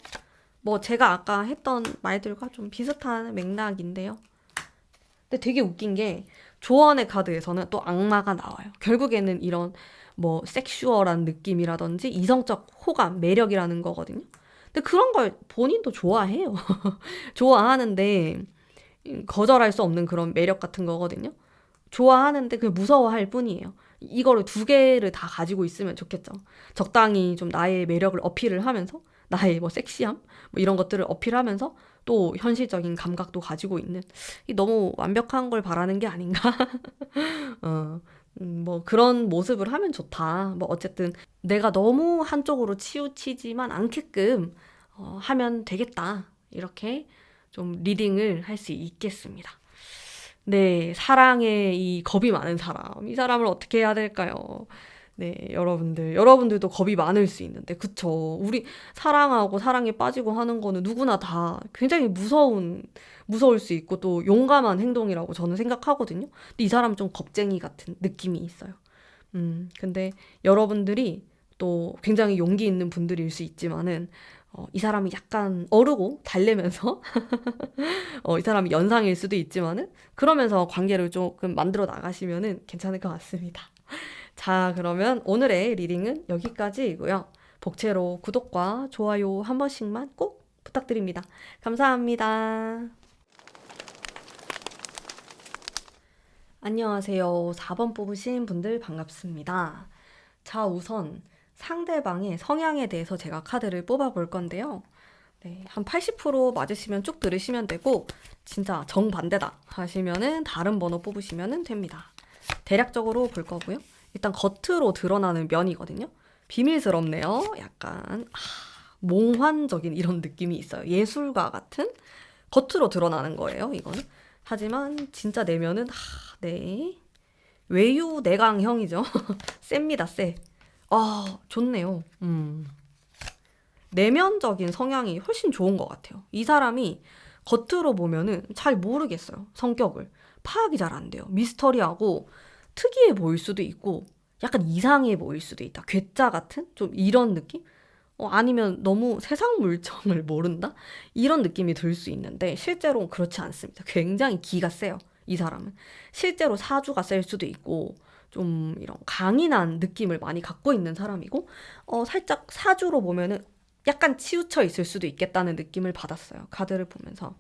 뭐 제가 아까 했던 말들과 좀 비슷한 맥락인데요. 근데 되게 웃긴 게 조언의 카드에서는 또 악마가 나와요. 결국에는 이런 뭐 섹슈얼한 느낌이라든지 이성적 호감, 매력이라는 거거든요. 근데 그런 걸 본인도 좋아해요. 좋아하는데 거절할 수 없는 그런 매력 같은 거거든요. 좋아하는데 그냥 무서워할 뿐이에요. 이거를 두 개를 다 가지고 있으면 좋겠죠. 적당히 좀 나의 매력을 어필을 하면서 나의 뭐 섹시함 뭐 이런 것들을 어필하면서 또 현실적인 감각도 가지고 있는 이 너무 완벽한 걸 바라는 게 아닌가? 어, 뭐 그런 모습을 하면 좋다. 뭐 어쨌든 내가 너무 한쪽으로 치우치지만 않게끔 하면 되겠다. 이렇게 좀 리딩을 할 수 있겠습니다. 네, 사랑에 이 겁이 많은 사람. 이 사람을 어떻게 해야 될까요? 네, 여러분들도 겁이 많을 수 있는데, 그쵸. 우리 사랑하고 사랑에 빠지고 하는 거는 누구나 다 굉장히 무서울 수 있고 또 용감한 행동이라고 저는 생각하거든요. 근데 이 사람은 좀 겁쟁이 같은 느낌이 있어요. 근데 여러분들이 또 굉장히 용기 있는 분들일 수 있지만은, 이 사람이 약간 어르고 달래면서, 이 사람이 연상일 수도 있지만은, 그러면서 관계를 조금 만들어 나가시면은 괜찮을 것 같습니다. 자, 그러면 오늘의 리딩은 여기까지이고요. 복채로 구독과 좋아요 한 번씩만 꼭 부탁드립니다. 감사합니다. 안녕하세요. 4번 뽑으신 분들 반갑습니다. 자, 우선 상대방의 성향에 대해서 제가 카드를 뽑아볼 건데요. 네, 한 80% 맞으시면 쭉 들으시면 되고, 진짜 정반대다 하시면은 다른 번호 뽑으시면 됩니다. 대략적으로 볼 거고요. 일단 겉으로 드러나는 면이거든요. 비밀스럽네요. 약간 몽환적인 이런 느낌이 있어요. 예술가 같은 겉으로 드러나는 거예요, 이거는. 하지만 진짜 내면은 네. 외유내강형이죠. 셉니다, 세. 좋네요. 내면적인 성향이 훨씬 좋은 것 같아요. 이 사람이 겉으로 보면은 잘 모르겠어요. 성격을. 파악이 잘 안 돼요. 미스터리하고 특이해 보일 수도 있고 약간 이상해 보일 수도 있다. 괴짜 같은? 좀 이런 느낌? 아니면 너무 세상 물정을 모른다? 이런 느낌이 들 수 있는데 실제로는 그렇지 않습니다. 굉장히 기가 세요. 이 사람은. 실제로 사주가 셀 수도 있고 좀 이런 강인한 느낌을 많이 갖고 있는 사람이고 살짝 사주로 보면은 약간 치우쳐 있을 수도 있겠다는 느낌을 받았어요. 카드를 보면서.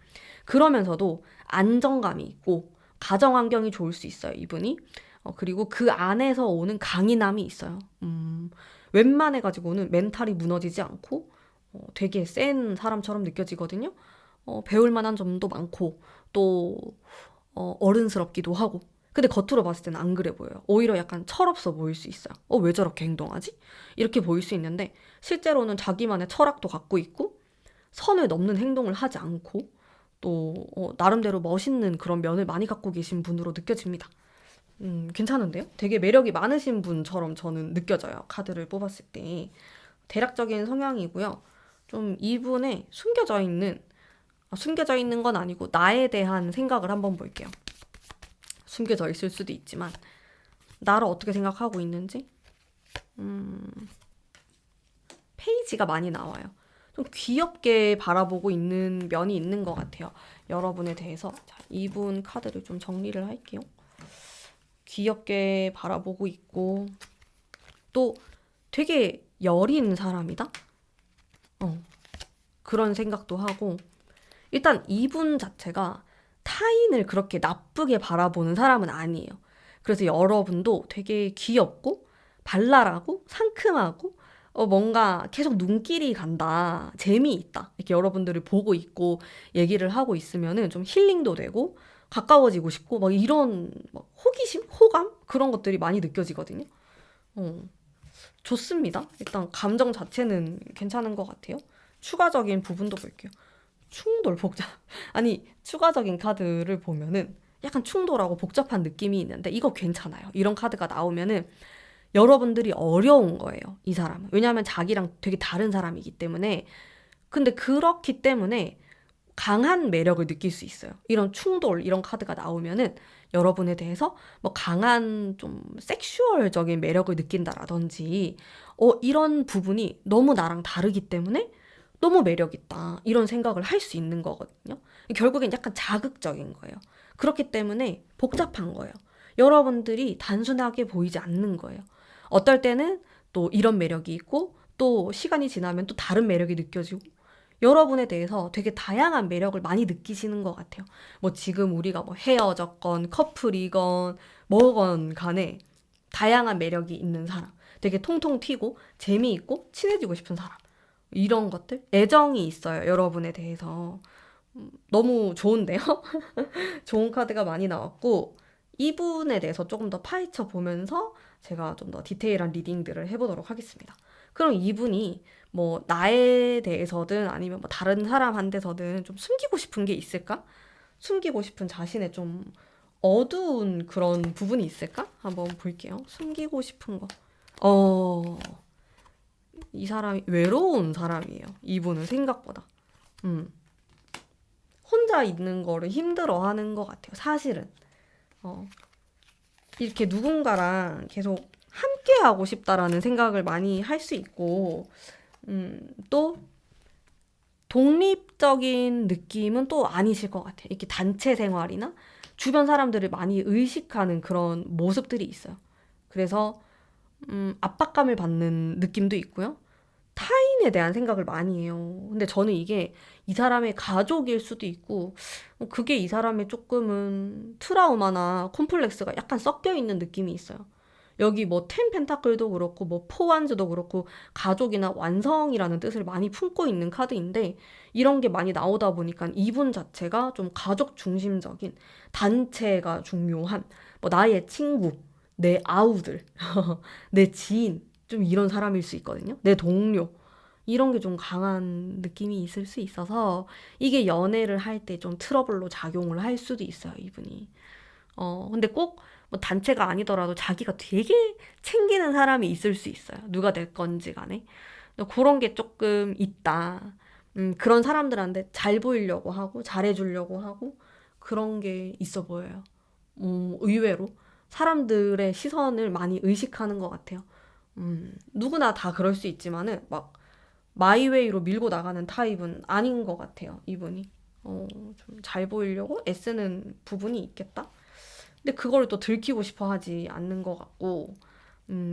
그러면서도 안정감이 있고 가정 환경이 좋을 수 있어요. 이분이. 그리고 그 안에서 오는 강인함이 있어요. 웬만해가지고는 멘탈이 무너지지 않고 되게 센 사람처럼 느껴지거든요. 배울 만한 점도 많고 또 어른스럽기도 하고. 근데 겉으로 봤을 때는 안 그래 보여요. 오히려 약간 철없어 보일 수 있어요. 왜 저렇게 행동하지? 이렇게 보일 수 있는데 실제로는 자기만의 철학도 갖고 있고 선을 넘는 행동을 하지 않고 또 나름대로 멋있는 그런 면을 많이 갖고 계신 분으로 느껴집니다. 괜찮은데요? 되게 매력이 많으신 분처럼 저는 느껴져요. 카드를 뽑았을 때. 대략적인 성향이고요. 좀 이분의 숨겨져 있는 건 아니고 나에 대한 생각을 한번 볼게요. 숨겨져 있을 수도 있지만 나를 어떻게 생각하고 있는지 페이지가 많이 나와요. 좀 귀엽게 바라보고 있는 면이 있는 것 같아요. 여러분에 대해서. 자, 이분 카드를 좀 정리를 할게요. 귀엽게 바라보고 있고 또 되게 여린 사람이다? 그런 생각도 하고 일단 이분 자체가 타인을 그렇게 나쁘게 바라보는 사람은 아니에요. 그래서 여러분도 되게 귀엽고 발랄하고 상큼하고 뭔가 계속 눈길이 간다. 재미있다. 이렇게 여러분들을 보고 있고 얘기를 하고 있으면은 좀 힐링도 되고 가까워지고 싶고 막 이런 막 호기심, 호감 그런 것들이 많이 느껴지거든요. 어, 좋습니다. 일단 감정 자체는 괜찮은 것 같아요. 추가적인 부분도 볼게요. 충돌 복잡. 아니, 추가적인 카드를 보면은 약간 충돌하고 복잡한 느낌이 있는데 이거 괜찮아요. 이런 카드가 나오면은 여러분들이 어려운 거예요. 이 사람은. 왜냐하면 자기랑 되게 다른 사람이기 때문에. 근데 그렇기 때문에 강한 매력을 느낄 수 있어요. 이런 충돌, 이런 카드가 나오면은 여러분에 대해서 뭐 강한 좀 섹슈얼적인 매력을 느낀다라든지, 이런 부분이 너무 나랑 다르기 때문에 너무 매력있다. 이런 생각을 할 수 있는 거거든요. 결국엔 약간 자극적인 거예요. 그렇기 때문에 복잡한 거예요. 여러분들이 단순하게 보이지 않는 거예요. 어떨 때는 또 이런 매력이 있고 또 시간이 지나면 또 다른 매력이 느껴지고 여러분에 대해서 되게 다양한 매력을 많이 느끼시는 것 같아요. 뭐 지금 우리가 뭐 헤어졌건 커플이건 뭐건 간에 다양한 매력이 있는 사람. 되게 통통 튀고 재미있고 친해지고 싶은 사람. 이런 것들? 애정이 있어요. 여러분에 대해서. 너무 좋은데요? 좋은 카드가 많이 나왔고 이분에 대해서 조금 더 파헤쳐 보면서 제가 좀 더 디테일한 리딩들을 해보도록 하겠습니다. 그럼 이분이 뭐 나에 대해서든 아니면 뭐 다른 사람한테서든 좀 숨기고 싶은 게 있을까? 숨기고 싶은 자신의 좀 어두운 그런 부분이 있을까? 한번 볼게요. 숨기고 싶은 거. 어, 이 사람이 외로운 사람이에요. 이분은 생각보다. 음, 혼자 있는 거를 힘들어 하는 것 같아요. 사실은. 어, 이렇게 누군가랑 계속 함께 하고 싶다라는 생각을 많이 할 수 있고, 또 독립적인 느낌은 또 아니실 것 같아요. 이렇게 단체 생활이나 주변 사람들을 많이 의식하는 그런 모습들이 있어요. 그래서 압박감을 받는 느낌도 있고요. 타인에 대한 생각을 많이 해요. 근데 저는 이게 이 사람의 가족일 수도 있고, 그게 이 사람의 조금은 트라우마나 콤플렉스가 약간 섞여 있는 느낌이 있어요. 여기 뭐 텐 펜타클도 그렇고 뭐 포완즈도 그렇고 가족이나 완성이라는 뜻을 많이 품고 있는 카드인데 이런 게 많이 나오다 보니까 이분 자체가 좀 가족 중심적인 단체가 중요한 뭐 나의 친구, 내 아우들, 내 지인 좀 이런 사람일 수 있거든요. 내 동료. 이런 게 좀 강한 느낌이 있을 수 있어서 이게 연애를 할 때 좀 트러블로 작용을 할 수도 있어요, 이분이. 근데 꼭 뭐 단체가 아니더라도 자기가 되게 챙기는 사람이 있을 수 있어요. 누가 될 건지 간에. 근데 그런 게 조금 있다. 그런 사람들한테 잘 보이려고 하고, 잘해주려고 하고, 그런 게 있어 보여요. 의외로. 사람들의 시선을 많이 의식하는 것 같아요. 누구나 다 그럴 수 있지만은, 막, 마이웨이로 밀고 나가는 타입은 아닌 것 같아요, 이분이. 좀 잘 보이려고 애쓰는 부분이 있겠다? 근데 그걸 또 들키고 싶어 하지 않는 것 같고,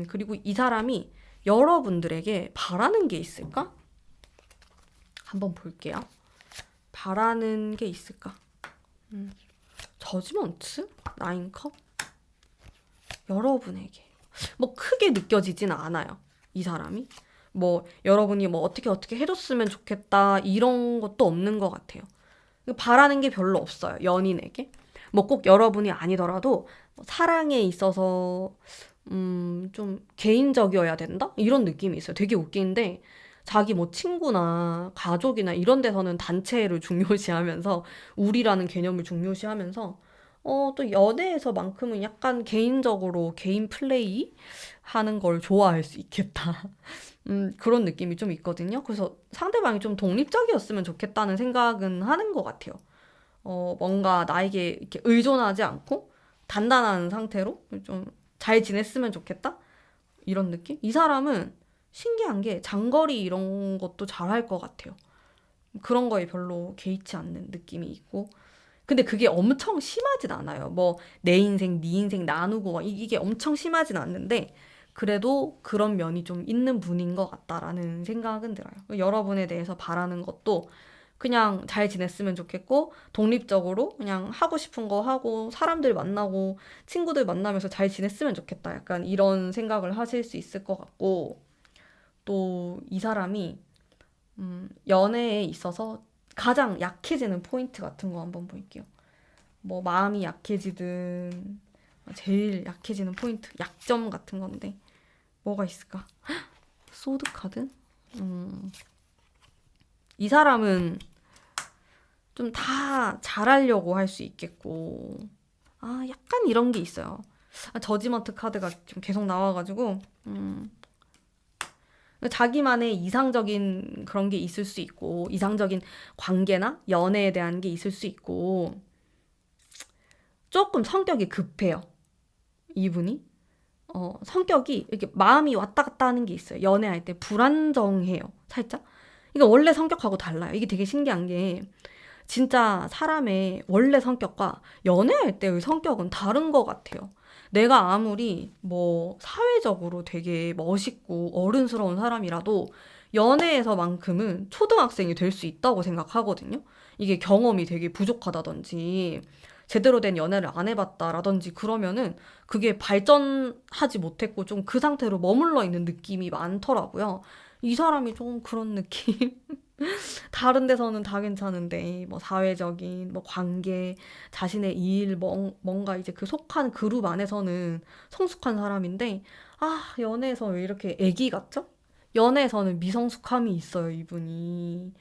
그리고 이 사람이 여러분들에게 바라는 게 있을까? 한번 볼게요. 바라는 게 있을까? 저지먼트? 나인컵? 여러분에게. 뭐 크게 느껴지진 않아요. 이 사람이. 뭐 여러분이 뭐 어떻게 해줬으면 좋겠다 이런 것도 없는 것 같아요. 바라는 게 별로 없어요. 연인에게. 뭐 꼭 여러분이 아니더라도 사랑에 있어서 좀 개인적이어야 된다? 이런 느낌이 있어요. 되게 웃긴데 자기 뭐 친구나 가족이나 이런 데서는 단체를 중요시하면서 우리라는 개념을 중요시하면서 또 연애에서만큼은 약간 개인적으로 개인 플레이 하는 걸 좋아할 수 있겠다. 그런 느낌이 좀 있거든요. 그래서 상대방이 좀 독립적이었으면 좋겠다는 생각은 하는 것 같아요. 뭔가 나에게 이렇게 의존하지 않고 단단한 상태로 좀 잘 지냈으면 좋겠다? 이런 느낌? 이 사람은 신기한 게 장거리 이런 것도 잘할 것 같아요. 그런 거에 별로 개의치 않는 느낌이 있고. 근데 그게 엄청 심하진 않아요. 뭐, 내 인생, 네 인생 나누고, 이게 엄청 심하진 않는데, 그래도 그런 면이 좀 있는 분인 것 같다라는 생각은 들어요. 여러분에 대해서 바라는 것도 그냥 잘 지냈으면 좋겠고, 독립적으로 그냥 하고 싶은 거 하고, 사람들 만나고, 친구들 만나면서 잘 지냈으면 좋겠다. 약간 이런 생각을 하실 수 있을 것 같고, 또 이 사람이, 연애에 있어서 가장 약해지는 포인트 같은 거 한번 볼게요. 뭐, 마음이 약해지든, 제일 약해지는 포인트, 약점 같은 건데, 뭐가 있을까? 소드 카드? 이 사람은 좀 다 잘하려고 할 수 있겠고, 약간 이런 게 있어요. 저지먼트 카드가 좀 계속 나와가지고, 자기만의 이상적인 그런 게 있을 수 있고, 이상적인 관계나 연애에 대한 게 있을 수 있고, 조금 성격이 급해요. 이분이. 성격이 이렇게 마음이 왔다 갔다 하는 게 있어요. 연애할 때 불안정해요. 살짝. 이게 원래 성격하고 달라요. 이게 되게 신기한 게, 진짜 사람의 원래 성격과 연애할 때의 성격은 다른 것 같아요. 내가 아무리 뭐 사회적으로 되게 멋있고 어른스러운 사람이라도 연애에서만큼은 초등학생이 될 수 있다고 생각하거든요. 이게 경험이 되게 부족하다든지 제대로 된 연애를 안 해봤다라든지 그러면은 그게 발전하지 못했고 좀 그 상태로 머물러 있는 느낌이 많더라고요. 이 사람이 좀 그런 느낌? 다른 데서는 다 괜찮은데 뭐 사회적인 뭐 관계 자신의 일 뭔가 이제 그 속한 그룹 안에서는 성숙한 사람인데 연애에서 왜 이렇게 애기 같죠? 연애에서는 미성숙함이 있어요 이분이.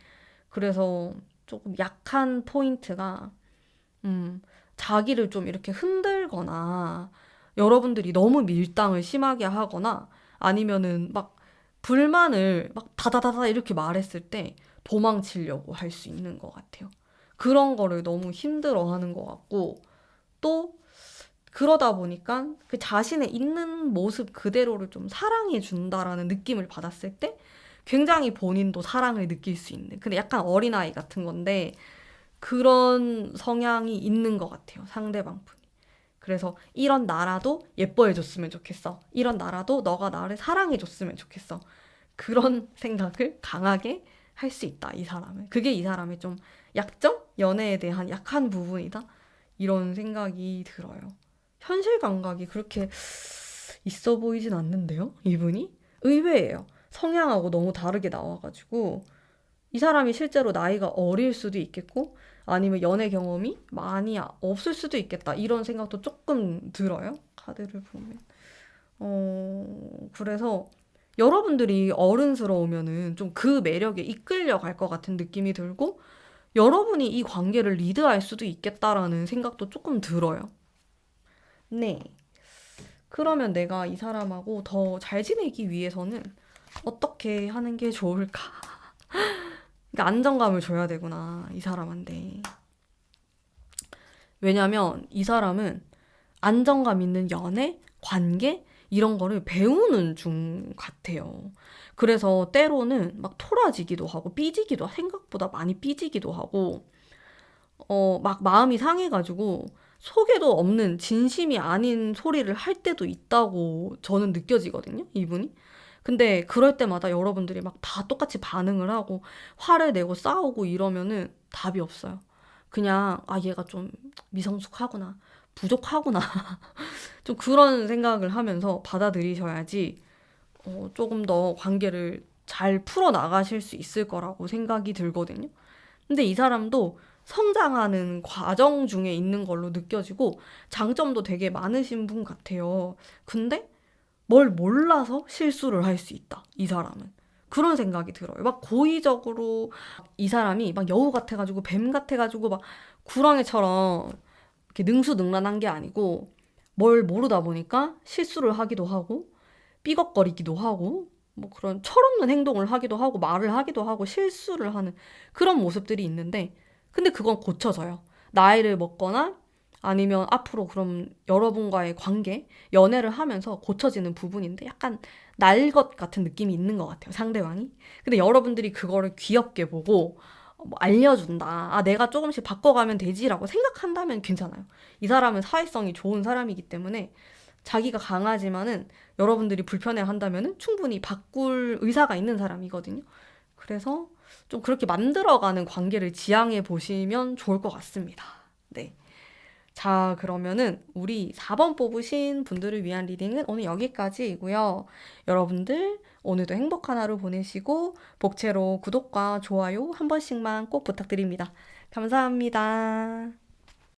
그래서 조금 약한 포인트가 음, 자기를 좀 이렇게 흔들거나 여러분들이 너무 밀당을 심하게 하거나 아니면은 막 불만을 막 다다다다 이렇게 말했을 때 도망치려고 할 수 있는 것 같아요. 그런 거를 너무 힘들어하는 것 같고, 또 그러다 보니까 그 자신의 있는 모습 그대로를 좀 사랑해 준다라는 느낌을 받았을 때 굉장히 본인도 사랑을 느낄 수 있는, 근데 약간 어린아이 같은 건데 그런 성향이 있는 것 같아요, 상대방 분이. 그래서 이런 나라도 예뻐해 줬으면 좋겠어. 이런 나라도 너가 나를 사랑해 줬으면 좋겠어. 그런 생각을 강하게 할 수 있다, 이 사람은. 그게 이 사람의 좀 약점? 연애에 대한 약한 부분이다? 이런 생각이 들어요. 현실 감각이 그렇게 있어 보이진 않는데요, 이분이? 의외예요. 성향하고 너무 다르게 나와가지고, 이 사람이 실제로 나이가 어릴 수도 있겠고, 아니면 연애 경험이 많이 없을 수도 있겠다, 이런 생각도 조금 들어요, 카드를 보면. 그래서 여러분들이 어른스러우면은 좀 그 매력에 이끌려 갈 것 같은 느낌이 들고, 여러분이 이 관계를 리드할 수도 있겠다라는 생각도 조금 들어요. 네. 그러면 내가 이 사람하고 더 잘 지내기 위해서는 어떻게 하는 게 좋을까? 그러니까 안정감을 줘야 되구나, 이 사람한테. 왜냐면 이 사람은 안정감 있는 연애, 관계, 이런 거를 배우는 중 같아요. 그래서 때로는 막 토라지기도 하고, 삐지기도, 생각보다 많이 삐지기도 하고, 막 마음이 상해가지고, 속에도 없는 진심이 아닌 소리를 할 때도 있다고 저는 느껴지거든요, 이분이. 근데 그럴 때마다 여러분들이 막 다 똑같이 반응을 하고, 화를 내고 싸우고 이러면은 답이 없어요. 그냥, 아, 얘가 좀 미성숙하구나, 부족하구나. 좀 그런 생각을 하면서 받아들이셔야지, 조금 더 관계를 잘 풀어나가실 수 있을 거라고 생각이 들거든요. 근데 이 사람도 성장하는 과정 중에 있는 걸로 느껴지고, 장점도 되게 많으신 분 같아요. 근데 뭘 몰라서 실수를 할 수 있다, 이 사람은. 그런 생각이 들어요. 막 고의적으로 이 사람이 막 여우 같아가지고 뱀 같아가지고 막 구렁이처럼 이렇게 능수능란한 게 아니고, 뭘 모르다 보니까 실수를 하기도 하고 삐걱거리기도 하고 뭐 그런 철없는 행동을 하기도 하고 말을 하기도 하고 실수를 하는 그런 모습들이 있는데, 근데 그건 고쳐져요. 나이를 먹거나 아니면 앞으로 그럼 여러분과의 관계, 연애를 하면서 고쳐지는 부분인데, 약간 날 것 같은 느낌이 있는 것 같아요, 상대방이. 근데 여러분들이 그거를 귀엽게 보고 뭐 알려준다, 아, 내가 조금씩 바꿔가면 되지라고 생각한다면 괜찮아요. 이 사람은 사회성이 좋은 사람이기 때문에 자기가 강하지만은 여러분들이 불편해한다면은 충분히 바꿀 의사가 있는 사람이거든요. 그래서 좀 그렇게 만들어가는 관계를 지향해 보시면 좋을 것 같습니다. 네. 자, 그러면은 우리 4번 뽑으신 분들을 위한 리딩은 오늘 여기까지이고요. 여러분들 오늘도 행복한 하루 보내시고, 복채로 구독과 좋아요 한 번씩만 꼭 부탁드립니다. 감사합니다.